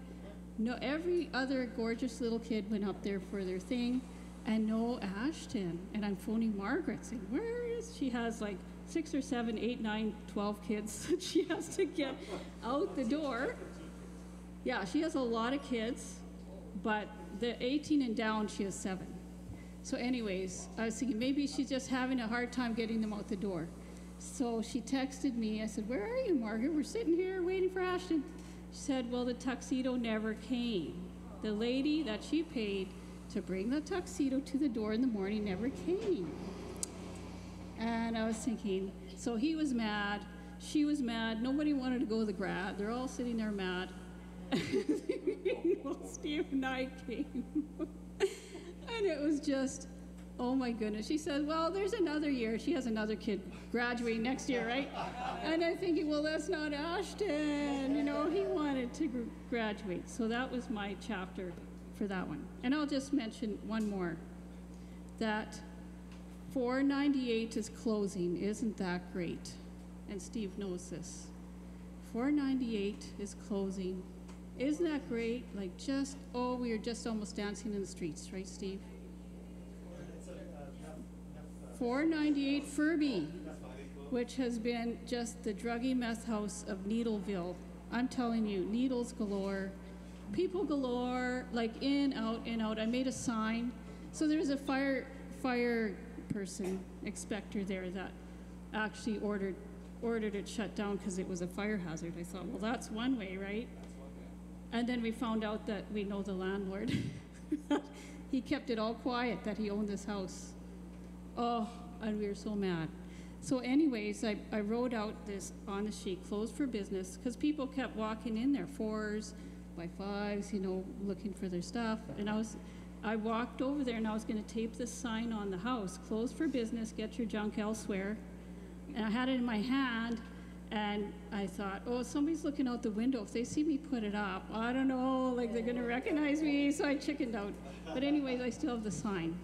No, every other gorgeous little kid went up there for their thing, and no Ashton. And I'm phoning Margaret saying, where is she? Has like 6 or 7, 8, 9, 12 kids that she has to get out the door. Yeah, she has a lot of kids, but the 18 and down, she has 7. So anyways, I was thinking maybe she's just having a hard time getting them out the door. So she texted me. I said, where are you, Margaret? We're sitting here waiting for Ashton. She said, well, the tuxedo never came. The lady that she paid to bring the tuxedo to the door in the morning never came. And I was thinking, so he was mad. She was mad. Nobody wanted to go to the grad. They're all sitting there mad. Well, Steve and I came. And it was just, oh my goodness. She said, well, there's another year. She has another kid graduating next year, right? And I'm thinking, well, that's not Ashton. You know, he wanted to graduate. So that was my chapter for that one. And I'll just mention one more, that 498 is closing. Isn't that great? And Steve knows this. 498 is closing. Isn't that great? Like just, oh, we are just almost dancing in the streets, right, Steve? 498 Furby, which has been just the druggy meth house of Needleville. I'm telling you, needles galore, people galore, like in, out, in, out. I made a sign. So there's a fire person, inspector there that actually ordered it shut down because it was a fire hazard. I thought, well, that's one way, right? And then we found out that we know the landlord. He kept it all quiet that he owned this house. Oh, and we were so mad. So anyways, I wrote out this on the sheet, closed for business, because people kept walking in there, 4s by 5s, you know, looking for their stuff. And I walked over there and I was going to tape this sign on the house, closed for business, get your junk elsewhere. And I had it in my hand, and I thought, oh, somebody's looking out the window. If they see me put it up, I don't know, like they're going to recognize me. So I chickened out. But anyways, I still have the sign.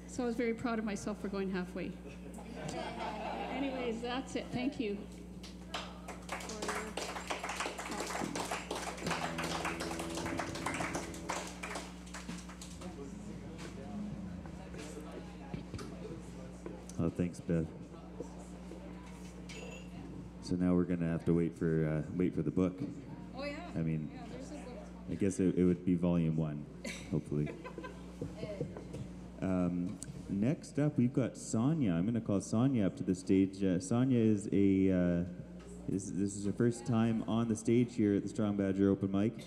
So I was very proud of myself for going halfway. Anyways, that's it. Thank you. Oh, thanks, Beth. So now we're gonna have to wait for the book. Oh I mean, I guess it would be volume 1, hopefully. Next up, we've got Sonia. I'm going to call Sonia up to the stage. Sonia is this is her first time on the stage here at the Strong Badger Open Mic.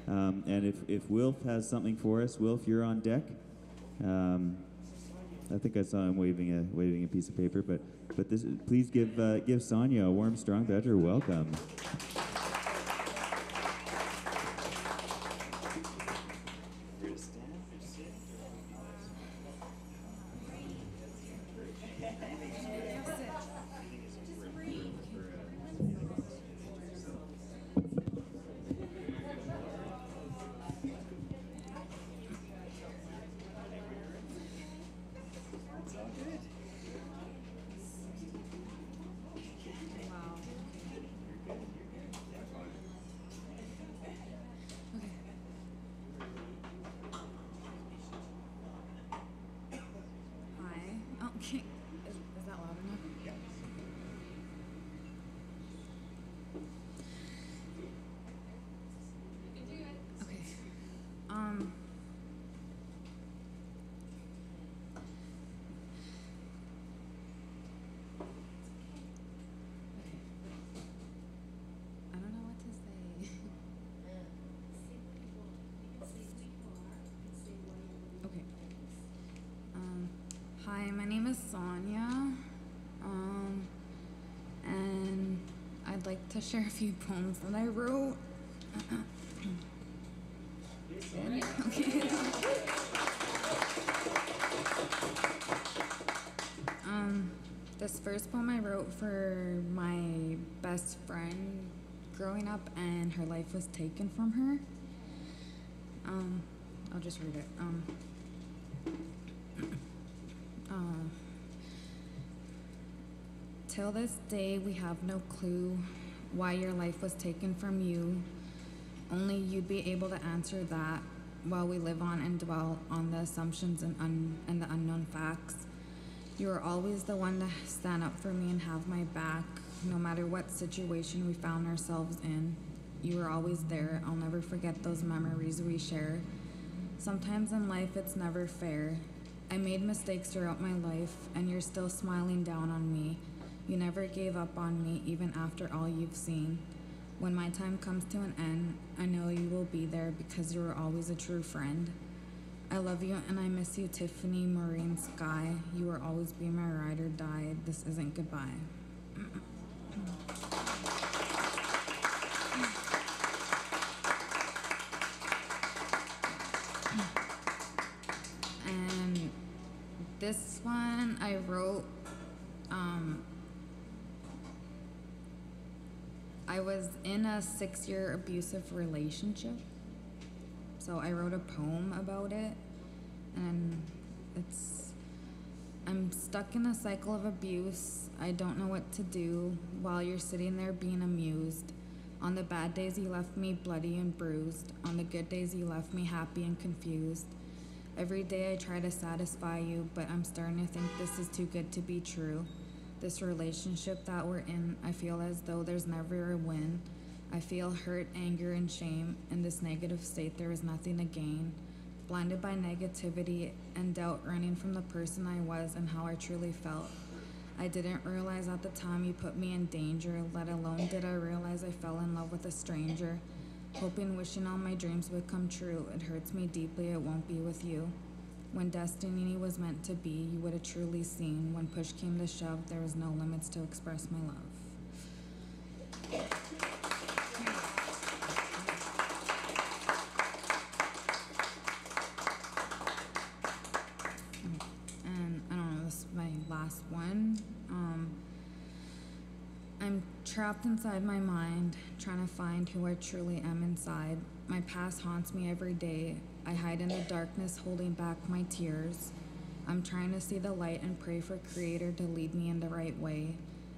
And if Wilf has something for us, Wilf, you're on deck. I think I saw him waving a piece of paper, but please give Sonia a warm Strong Badger welcome. Okay. Is that loud enough? Yeah. Okay. I don't know what to say. Okay. Hi, my name is Sonia, and I'd like to share a few poems that I wrote. Okay. This first poem I wrote for my best friend growing up, and her life was taken from her. I'll just read it. Till this day, we have no clue why your life was taken from you. Only you'd be able to answer that while we live on and dwell on the assumptions and the unknown facts. You were always the one to stand up for me and have my back, no matter what situation we found ourselves in. You were always there. I'll never forget those memories we share. Sometimes in life, it's never fair. I made mistakes throughout my life, and you're still smiling down on me. You never gave up on me, even after all you've seen. When my time comes to an end, I know you will be there because you were always a true friend. I love you and I miss you, Tiffany, Maureen, Sky. You will always be my ride or die. This isn't goodbye. And this one I wrote, I was in a 6-year abusive relationship, so I wrote a poem about it, and I'm stuck in a cycle of abuse. I don't know what to do while you're sitting there being amused. On the bad days, you left me bloody and bruised. On the good days, you left me happy and confused. Every day I try to satisfy you, but I'm starting to think this is too good to be true. This relationship that we're in, I feel as though there's never a win. I feel hurt, anger, and shame. In this negative state, there is nothing to gain. Blinded by negativity and doubt, running from the person I was and how I truly felt. I didn't realize at the time you put me in danger, let alone did I realize I fell in love with a stranger. Hoping, wishing all my dreams would come true. It hurts me deeply, it won't be with you. When destiny was meant to be, you would have truly seen. When push came to shove, there was no limits to express my love. And I don't know, this is my last one. I'm trapped inside my mind, trying to find who I truly am inside. My past haunts me every day. I hide in the darkness, holding back my tears. I'm trying to see the light and pray for Creator to lead me in the right way.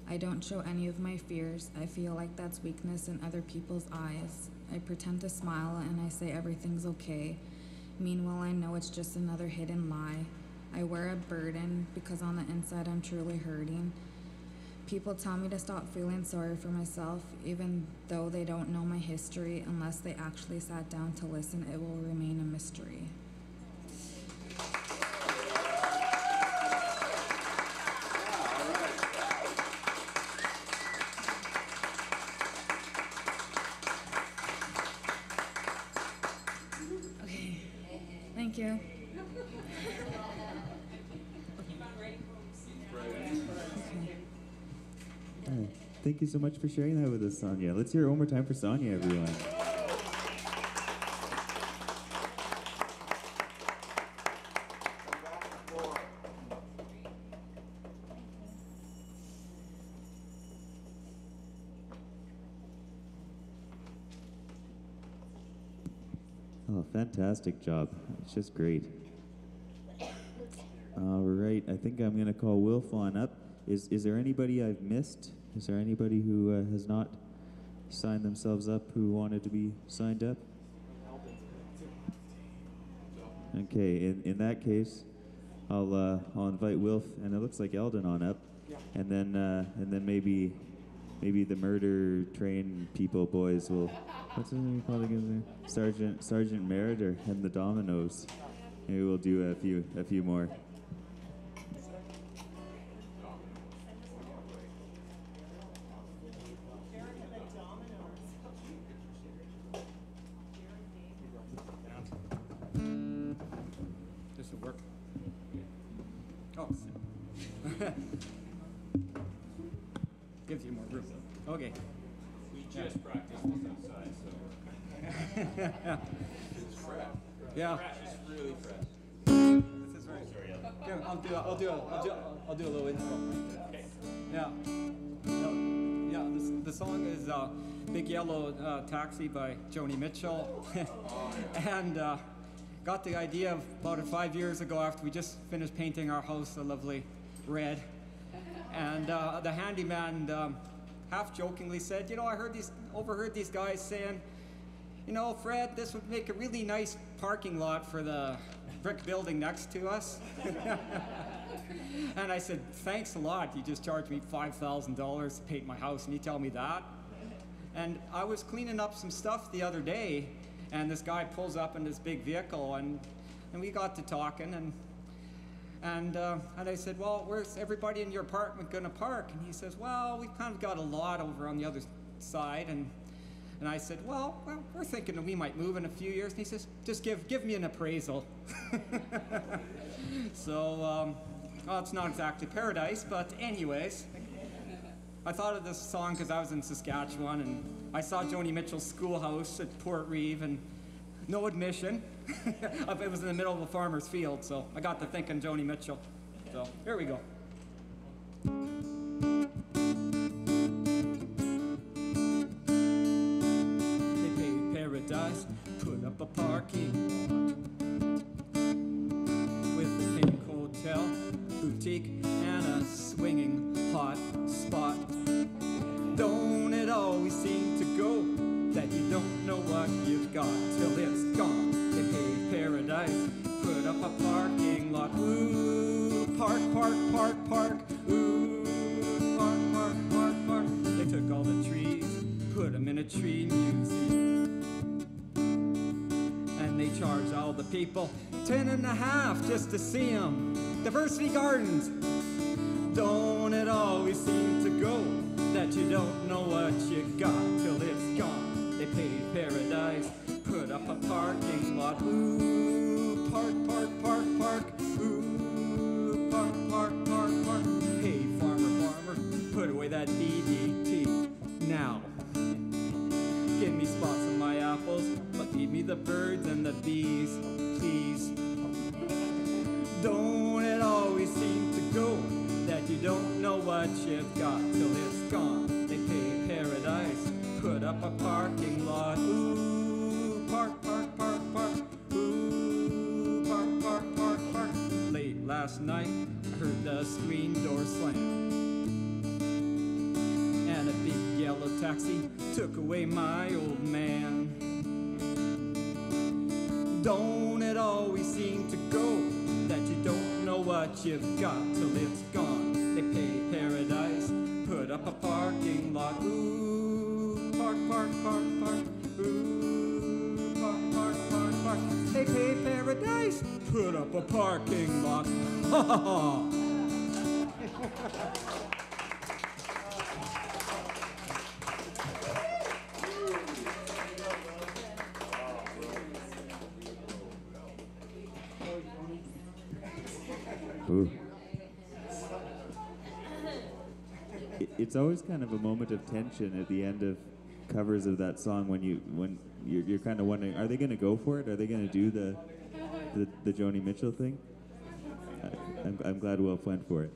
I don't show any of my fears. I feel like that's weakness in other people's eyes. I pretend to smile and I say everything's okay. Meanwhile, I know it's just another hidden lie. I wear a burden because on the inside I'm truly hurting. People tell me to stop feeling sorry for myself, even though they don't know my history. Unless they actually sat down to listen, it will remain a mystery. Okay, thank you. Thank you so much for sharing that with us, Sonia. Let's hear it one more time for Sonia, everyone. Oh, fantastic job. It's just great. All right, I think I'm going to call Wilf on up. Is there anybody I've missed? Is there anybody who has not signed themselves up who wanted to be signed up? Okay, in that case, I'll invite Wilf, and it looks like Eldon on up, and then maybe the murder train people boys will. What's his name called again? Sergeant Meritor and the Dominoes. Maybe we'll do a few more. This will work. Oh. Gives you more room. Okay. We just practiced this outside, so. It's fresh. Yeah. It's really fresh. This is very. Yeah, I'll do a little intro. Okay. Yeah. The song is Big Yellow Taxi by Joni Mitchell. And got the idea of about 5 years ago after we just finished painting our house a lovely red. And the handyman half jokingly said, you know, I overheard these guys saying, you know, Fred, this would make a really nice parking lot for the brick building next to us. And I said, thanks a lot. You just charged me $5,000 to paint my house, and you tell me that? And I was cleaning up some stuff the other day, and this guy pulls up in this big vehicle, and we got to talking, and I said, well, where's everybody in your apartment going to park? And he says, well, we've kind of got a lot over on the other side. And I said, well, we're thinking that we might move in a few years. And he says, just give me an appraisal. So, well, it's not exactly paradise, but anyways, I thought of this song because I was in Saskatchewan, and I saw Joni Mitchell's schoolhouse at Port Reeve, and no admission. It was in the middle of a farmer's field, so I got to thinking Joni Mitchell. So here we go. They pay paradise, put up a parking lot with a pink hotel, boutique, and a swinging hot spot. Don't it always seem to go that you don't know what you've got till it's gone? They pay paradise, put up a parking lot. Ooh, park, park, park, park. Ooh, park, park, park, park. They took all the trees, put them in a tree museum, and they charged all the people $10.50 just to see them. Diversity Gardens. Don't it always seem to go that you don't know what you got till it's gone? They paid paradise, put up a parking lot. Ooh, park, park, park, park. Ooh, park, park, park, park. Hey, farmer, farmer, put away that DDT now. Give me spots on my apples, but feed me the birds and the bees, please. Don't it always seem to go that you don't know what you've got till it's gone? They pay paradise, put up a parking lot. Ooh, park, park, park, park. Ooh, park, park, park, park. Late last night, I heard the screen door slam, and a big yellow taxi took away my old man. Don't it always seem to go that you don't know what you've got till it's gone? They pay paradise, put up a parking lot. Ooh, park, park, park, park. Ooh, park, park, park, park. They pay paradise, put up a parking lot. Ha ha ha. Ooh. It's always kind of a moment of tension at the end of covers of that song when you're kind of wondering, are they going to go for it? Are they going to do the Joni Mitchell thing? I'm glad Wilf went for it.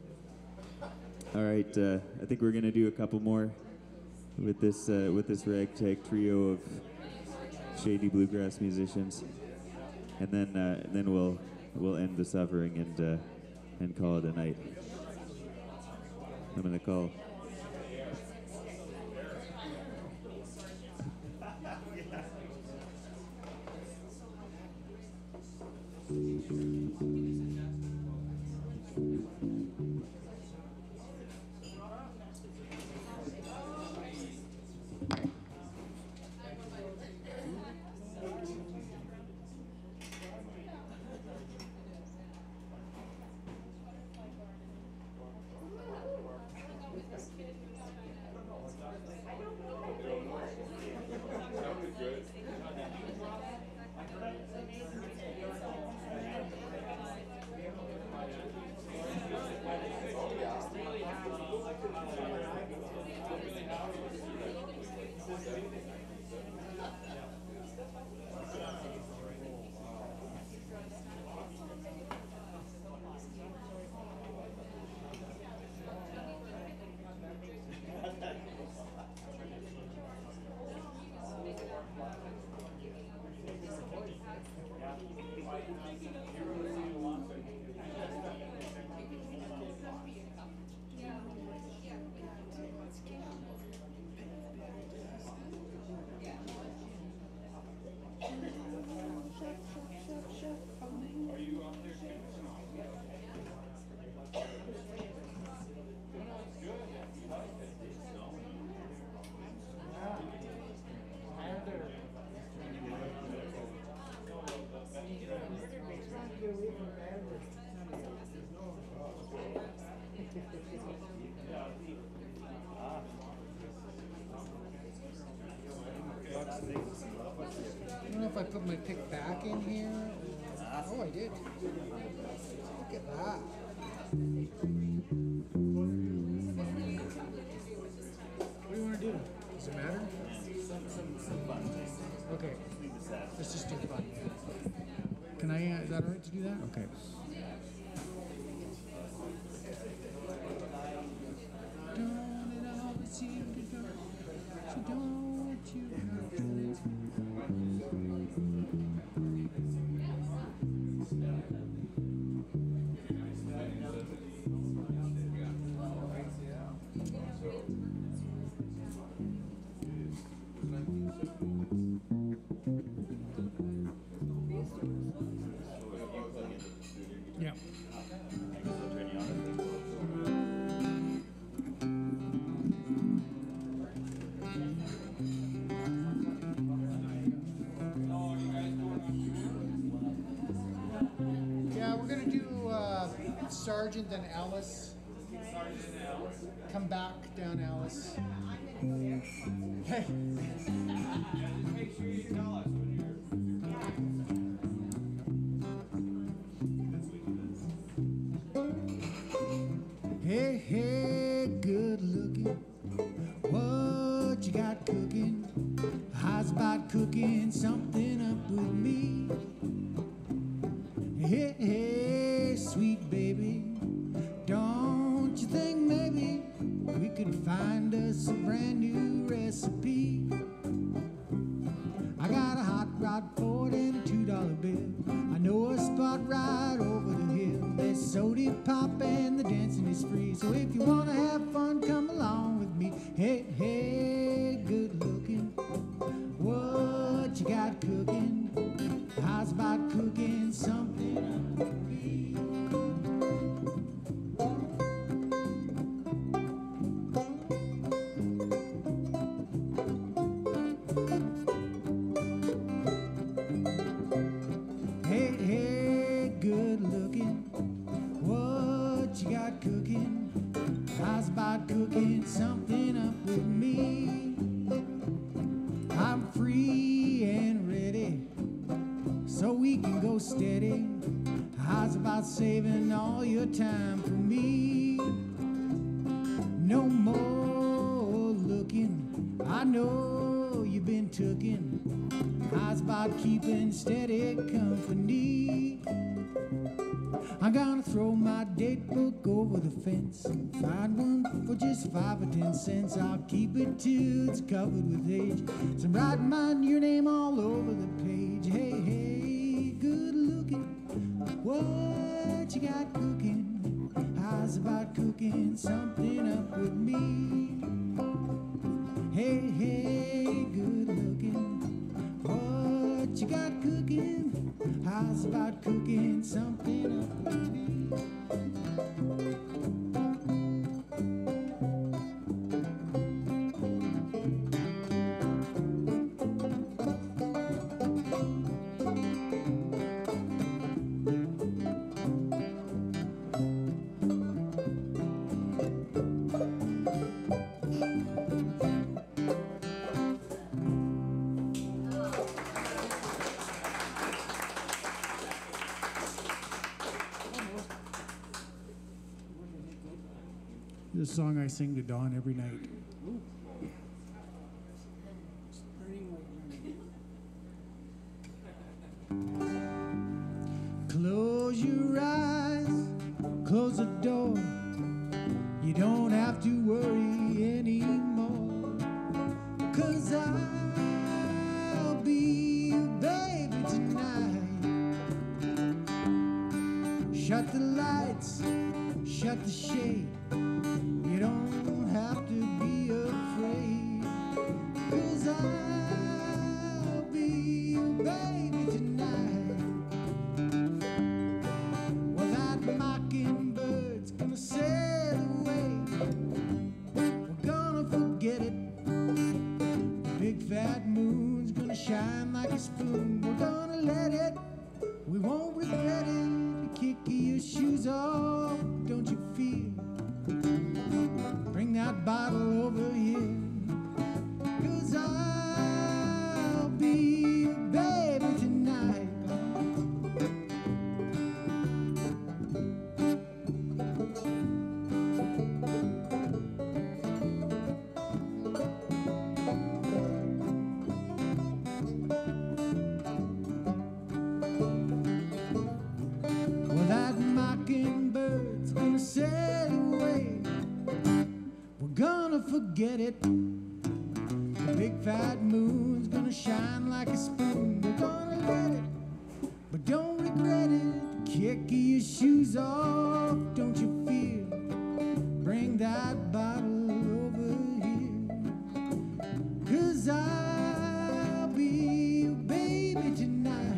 All right, I think we're going to do a couple more with this ragtag trio of shady bluegrass musicians, and then we'll end the suffering and call it a night. I'm going to call. I don't know if I put my pick back in here. Oh, I did. Look at that. What do you want to do? Does it matter? Some fun. Okay. Let's just do fun. Can I, is that all right to do that? Okay. Don't it always seem to go? So don't you Yeah. Yeah, we're gonna do Sergeant and Alice. Come back down, Alice. Hey. Make sure you tell us when you're. Hey, hey, good looking. What you got cooking? How's about cooking something up with me? Hey, hey, sweet baby. Don't you think maybe we could find us a brand new recipe? I got a hot rod Ford and a $2 bill. I know a spot right over the hill. There's soda pop and the dancing is free. So if you wanna have fun, come along with me. Hey, hey, good looking. What you got cooking? How's about cooking something up with me? got cooking? How's about cooking something up with me? I'm free and ready, so we can go steady. How's about saving all your time for me? No more looking, I know you've been tooken. How's about keeping steady company? I'm gonna throw my date book over the fence, find one for just 5 or 10 cents. I'll keep it till it's covered with age, so I'm writing your name all over the page. Hey, hey, good looking, what you got cooking? How's about cooking something up with me? Hey, hey, good looking, what you got cooking? How's about cooking something up with me? This is a song I sing to Dawn every night. Close your eyes, close the door. You don't have to worry anymore, 'cause I'll be your baby tonight. Shut the lights, shut the shade. You don't have to be afraid, 'cause I'll be your baby tonight. Well, that mockingbird's gonna sail away. We're gonna forget it. The big fat moon's gonna shine like a spoon. We're gonna let it, we won't regret it. Kick your shoes off, don't you feel? Bring that bottle over here, 'cause I'll be your baby tonight. Well, that mockingbird's gonna sail away. We're gonna forget it. The big fat moon's gonna shine like a spoon. We're gonna let it, but don't regret it. Kick your shoes off, don't you feel? Bring that bottle over here, 'cause I'll be your baby tonight.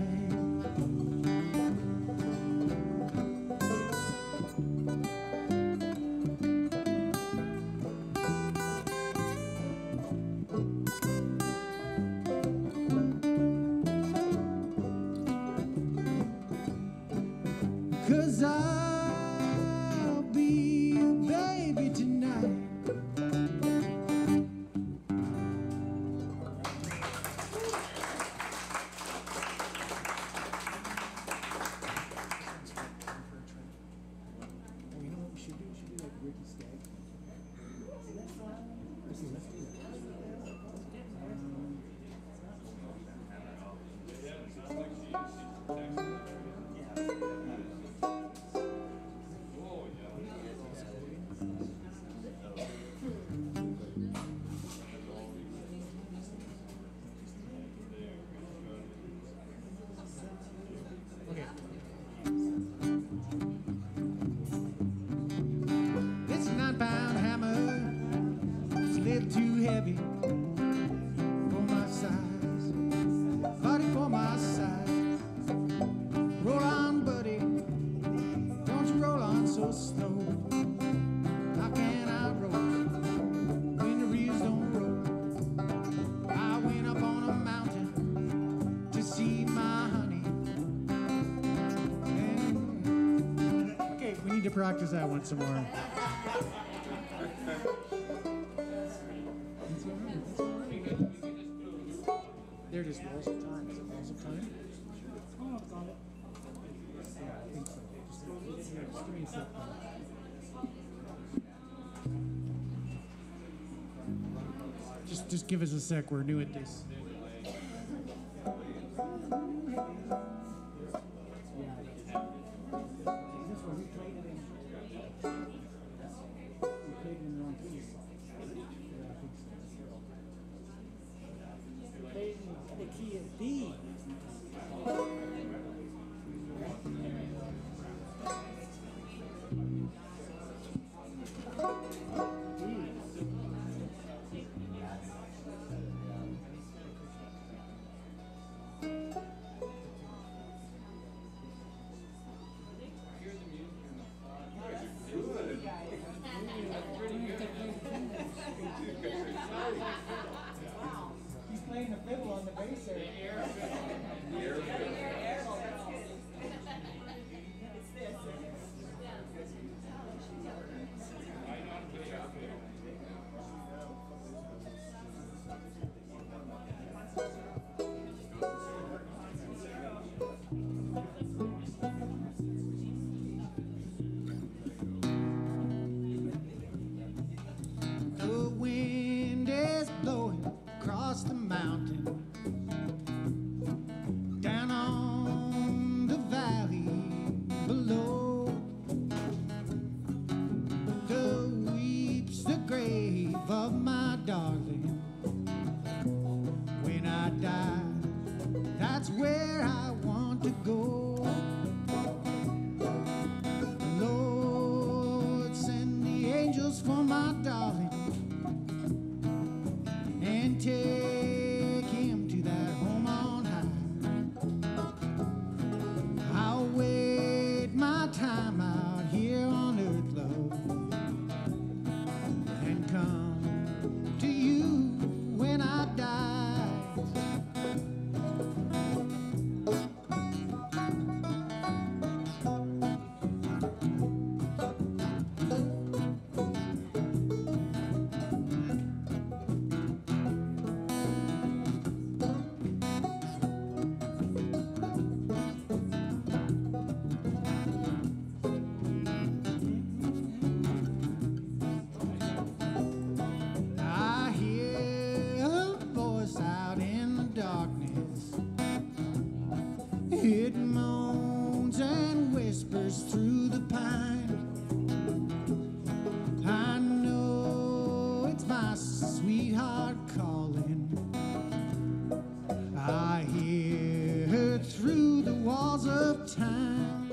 Cause I'll be your baby tonight. You know what we should do? We should do like Ricky Skaggs. It's a 9-pound hammer. It's a little too heavy for my size, body for my size. Roll on, buddy. Don't you roll on so slow. How can I roll when the reels don't roll? I went up on a mountain to see my honey. Okay, we need to practice that one some more. They're just rolls of time. Is it rolls of time? Oh, I've got it. Yeah, I think so. Just give me a second. Just give us a sec. We're new at this. The key is B. He's playing the fiddle on the bass area. The wind is blowing across the mountain, down on the valley below. The weeps the grave of my darling. When I die, that's where I want to go. Lord, send the angels for my darling and take him to that home on high. I'll wait my time out here on earth, love, and come to you when I die. I hear a voice out in the darkness. It moans and whispers through the pine. I know it's my sweetheart calling. I hear her through the walls of time.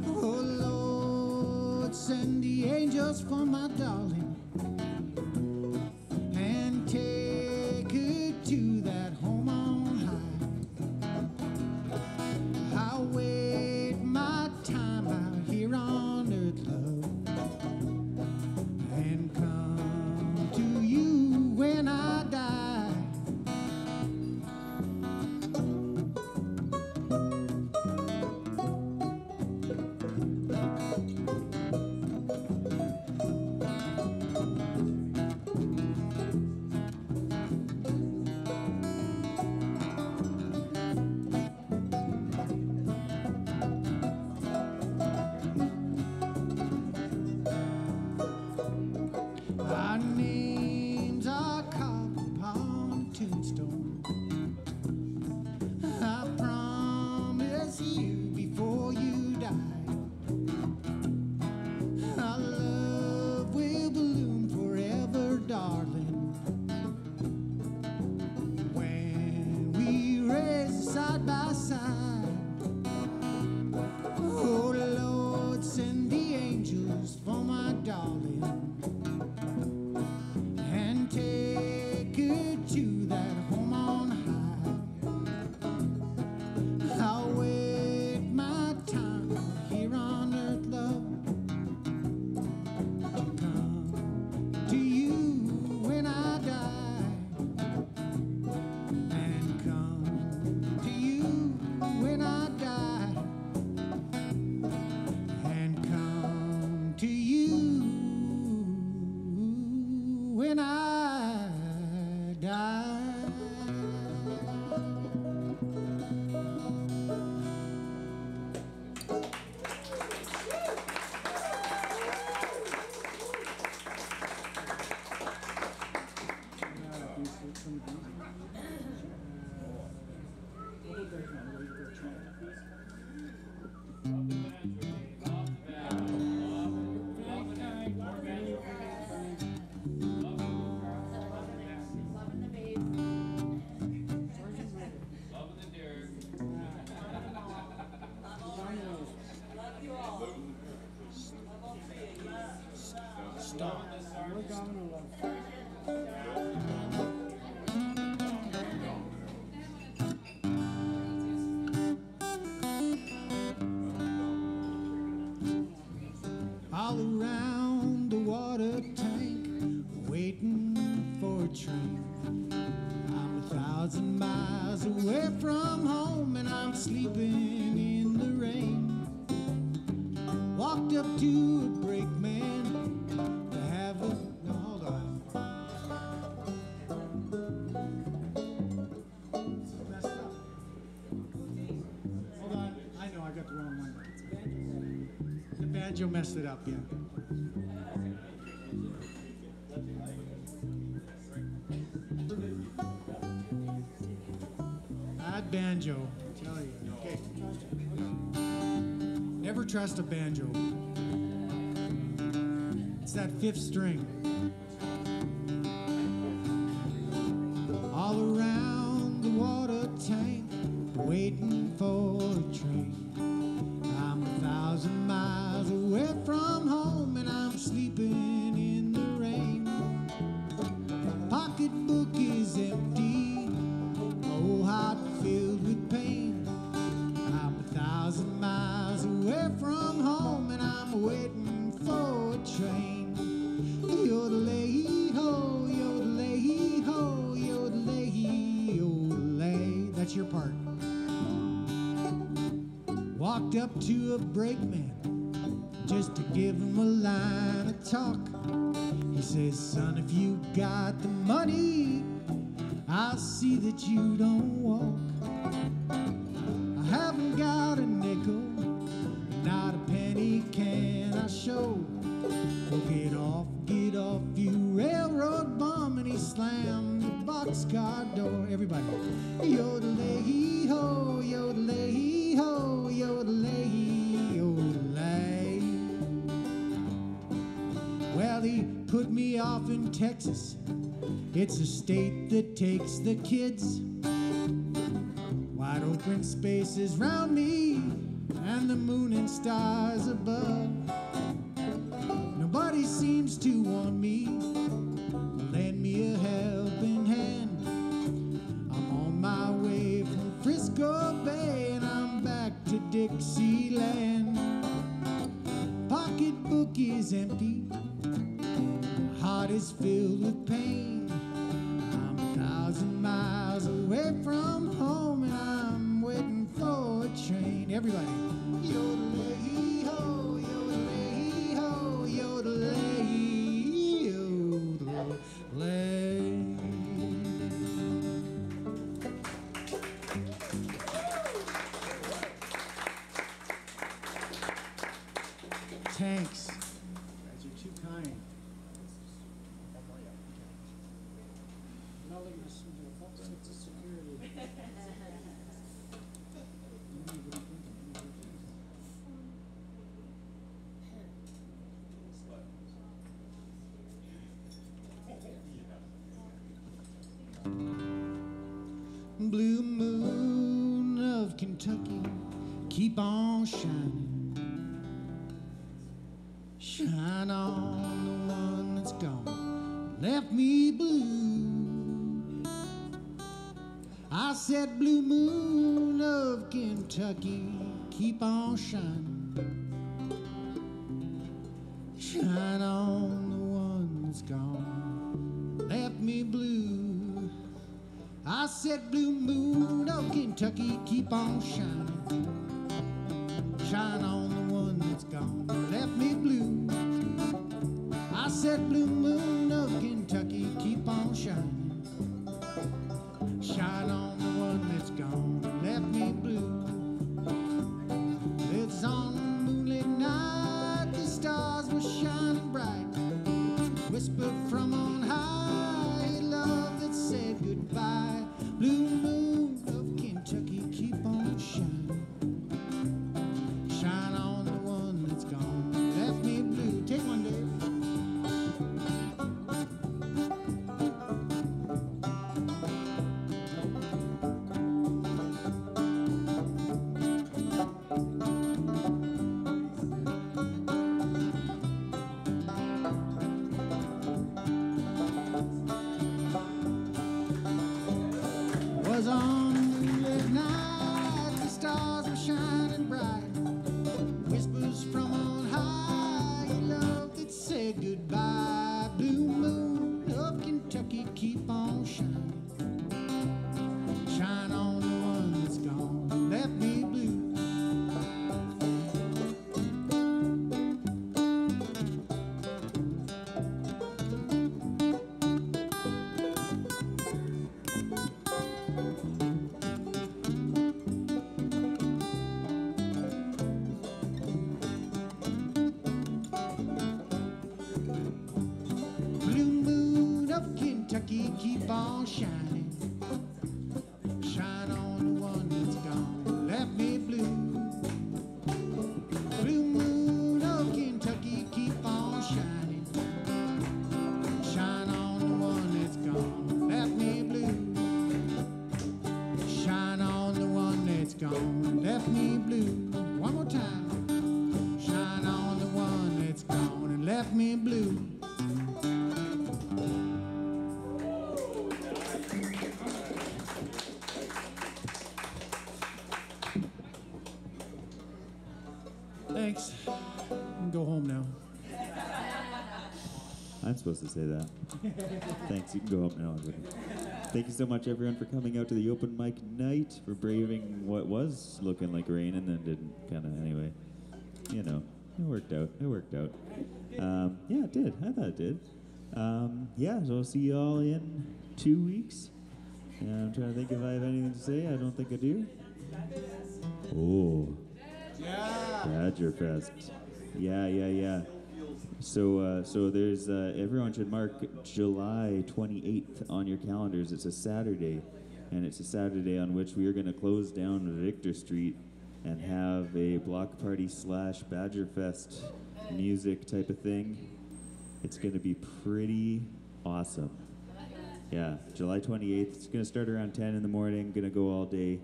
Oh Lord, send the angels for my darling and take her to that home on high. I'll wait my time out here on earth, love, and come to you when I die. All around the water tank, waiting for a train. I'm 1,000 miles away from home and I'm sleeping in the rain. Walked up to a brakeman to have a... No, hold on. Messed up. Hold on. I know, I got the wrong one. The banjo messed it up, yeah. Bad banjo, I tell you. Okay. Never trust a banjo. It's that fifth string. All around the water tank, waiting for a train. I'm 1,000 miles away from home and I'm sleeping in the rain. Pocketbook is empty, oh heart filled with pain. I'm 1,000 miles away from home and I'm waiting for a train. Yodelay-ho, yodelay-ho, yodelay-ho-lay. That's your part. Walked up to a brakeman just to give him a line of talk. He says, son, if you got the money, I'll see that you don't walk. I haven't got a nickel, not a penny can I show. Well, get off, you railroad bum. And he slammed the boxcar door. Everybody. Yodelay-ho, yodelay-ho, yodelay-ho-lay. Well, he put me off in Texas. It's a state that takes the kids. Wide open spaces round me and the moon and stars above. Nobody seems to want me, lend me a helping hand. I'm on my way from Frisco Bay and I'm back to Dixieland. Pocketbook is empty, my heart is filled with pain. I'm 1,000 miles away from home and I'm waiting for a train. Everybody. Yodelay-ho, yodelay-ho, yodelay-ho-lay. Tanks. You guys are too kind. Blue moon of Kentucky, keep on shining. Shine on the one that's gone, left me blue. I said, blue moon of Kentucky, keep on shining. Shine on the one that's gone, left me blue. I said, blue moon of Kentucky, keep on shining. Shine on the one that's gone, left me blue. I said, blue moon of Kentucky, keep on shining. Shine on the one that's gone, left me blue. It's on a moonlit night, the stars were shining bright. Whispered from on high, love that said goodbye. Blue moon of Kentucky, keep on shining. Shine on the one that's gone, left me blue. Take one, Dave. Kentucky, keep on shining. Shine on the one that's gone, left me blue. Blue moon of Kentucky, keep on shining. Shine on the one that's gone, left me blue. Shine on the one that's gone, left me blue. One more time. Shine on the one that's gone and left me blue. Thanks. I can go home now. I'm supposed to say that. Thanks, you can go home now. Thank you so much, everyone, for coming out to the open mic night, for braving what was looking like rain and then didn't, kind of, anyway. You know, it worked out. It worked out. Yeah, it did. I thought it did. Yeah, so I'll see you all in 2 weeks. And I'm trying to think if I have anything to say. I don't think I do. Oh. Yeah. Badger Fest. Yeah. So there's everyone should mark July 28th on your calendars. It's a Saturday, and it's a Saturday on which we are going to close down Victor Street and have a block party / Badger Fest music type of thing. It's going to be pretty awesome. Yeah, July 28th. It's going to start around 10 in the morning. Going to go all day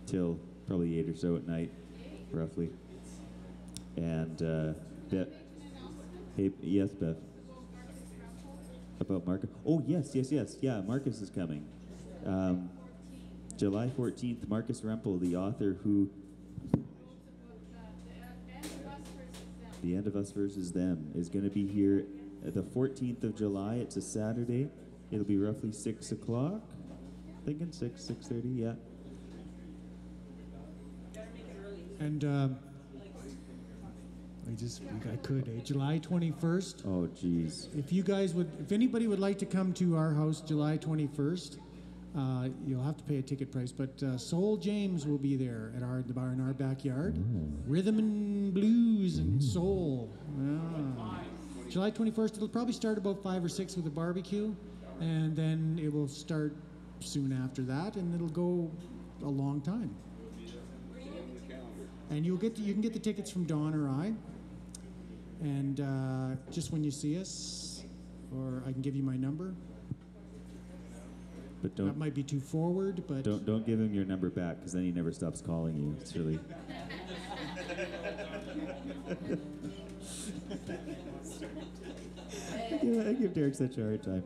till probably 8 or so at night, roughly. And Beth, hey, yes, Beth. About Marcus? Oh, yes. Yeah, Marcus is coming. July 14th, Marcus Rempel, the author who... The End of Us versus Them is going to be here the 14th of July. It's a Saturday. It'll be roughly 6 o'clock. Thinking 6:30, yeah. And I could, July 21st. Oh, geez. If anybody would like to come to our house July 21st, you'll have to pay a ticket price, but Soul James will be there at the bar in our backyard. Rhythm and blues and soul. Yeah. July 21st, it'll probably start about 5 or 6 with a barbecue, and then it will start soon after that, and it'll go a long time. And you can get the tickets from Dawn or I. And just when you see us, or I can give you my number. But don't. That might be too forward, but Don't give him your number back, because then he never stops calling you. It's really. I give Derek such a hard time.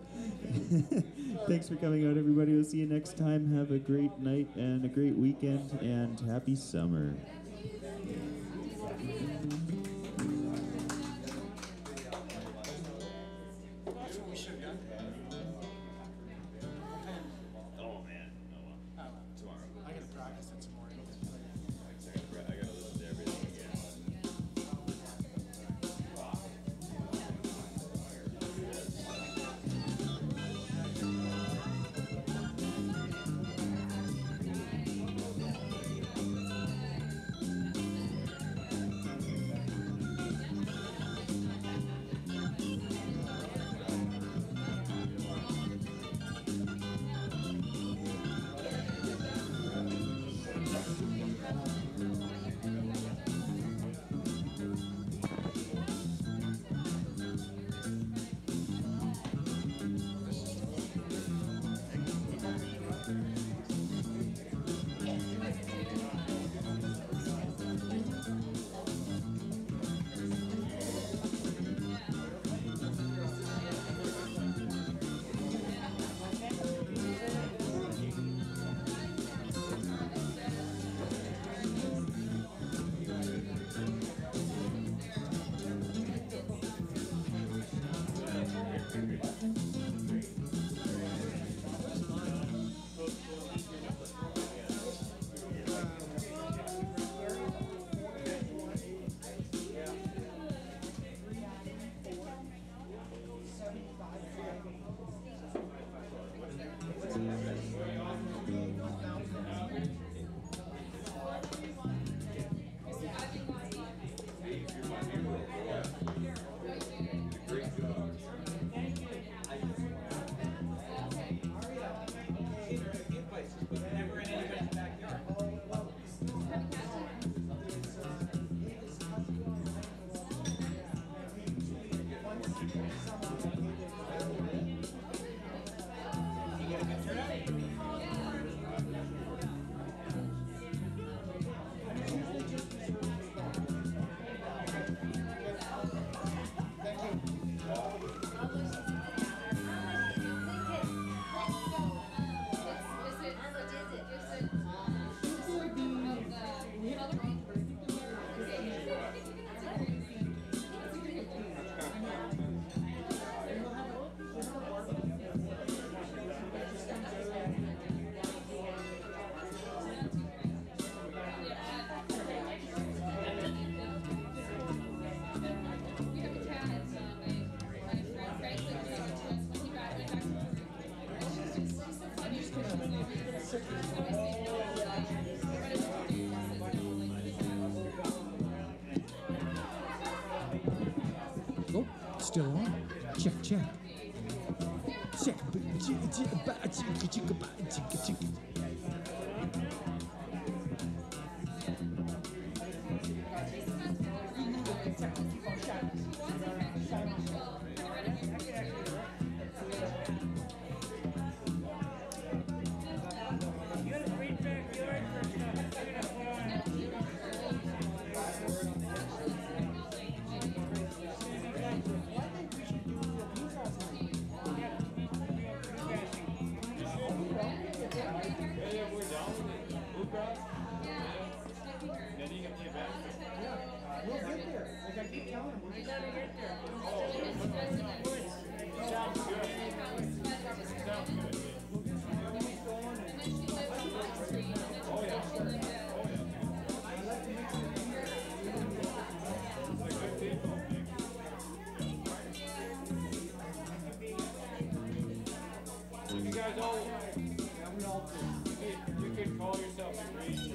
Thanks for coming out, everybody. We'll see you next time. Have a great night and a great weekend, and happy summer. Oh, still on. Check, check. Check. You guys all, you could call yourself a great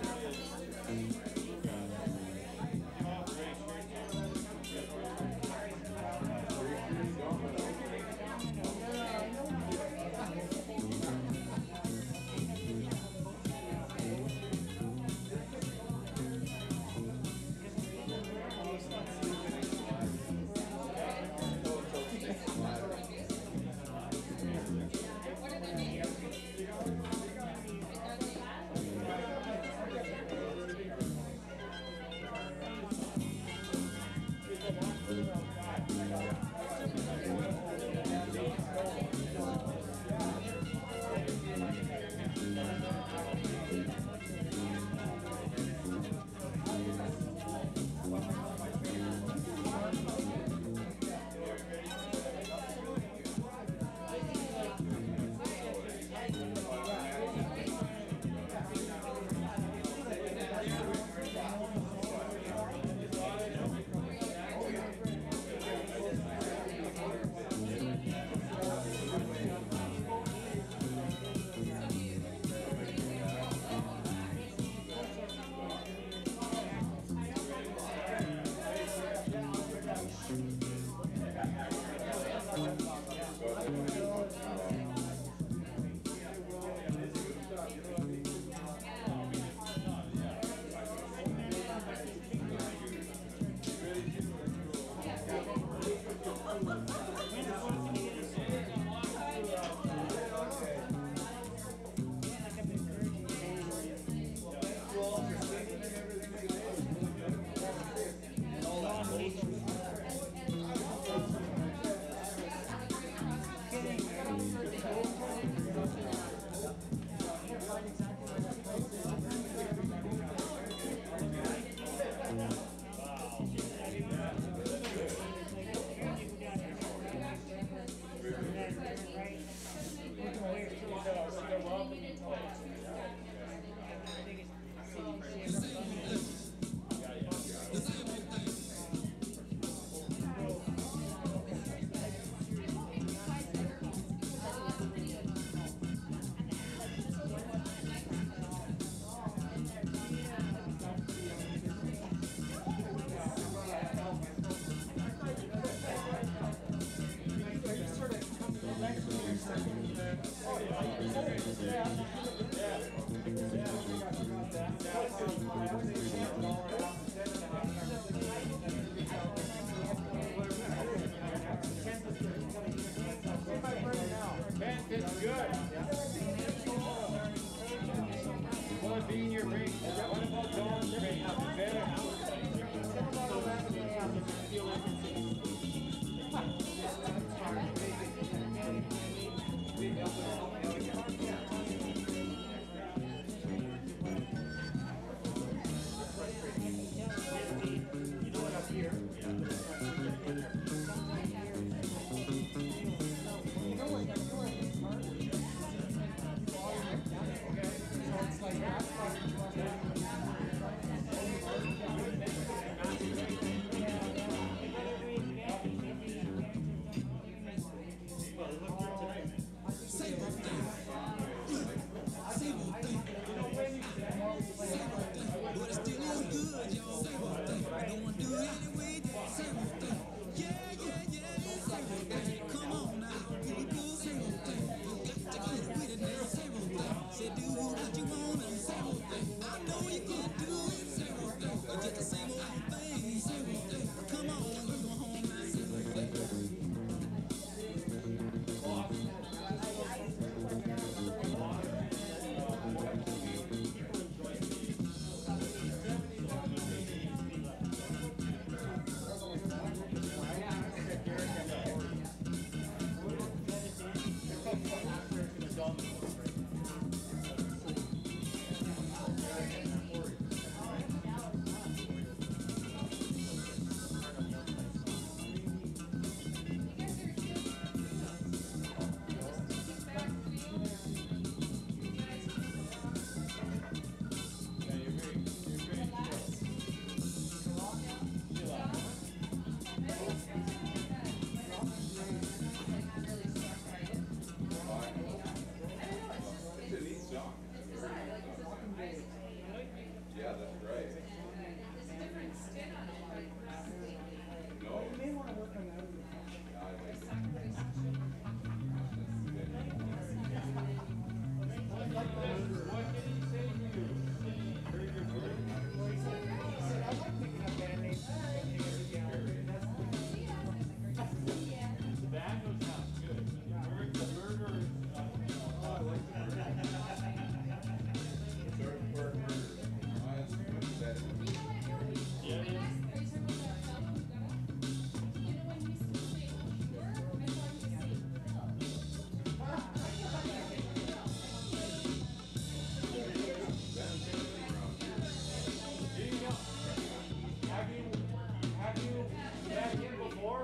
before?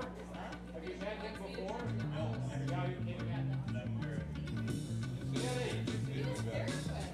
Have you met him before? No. Yeah, you came in. Really?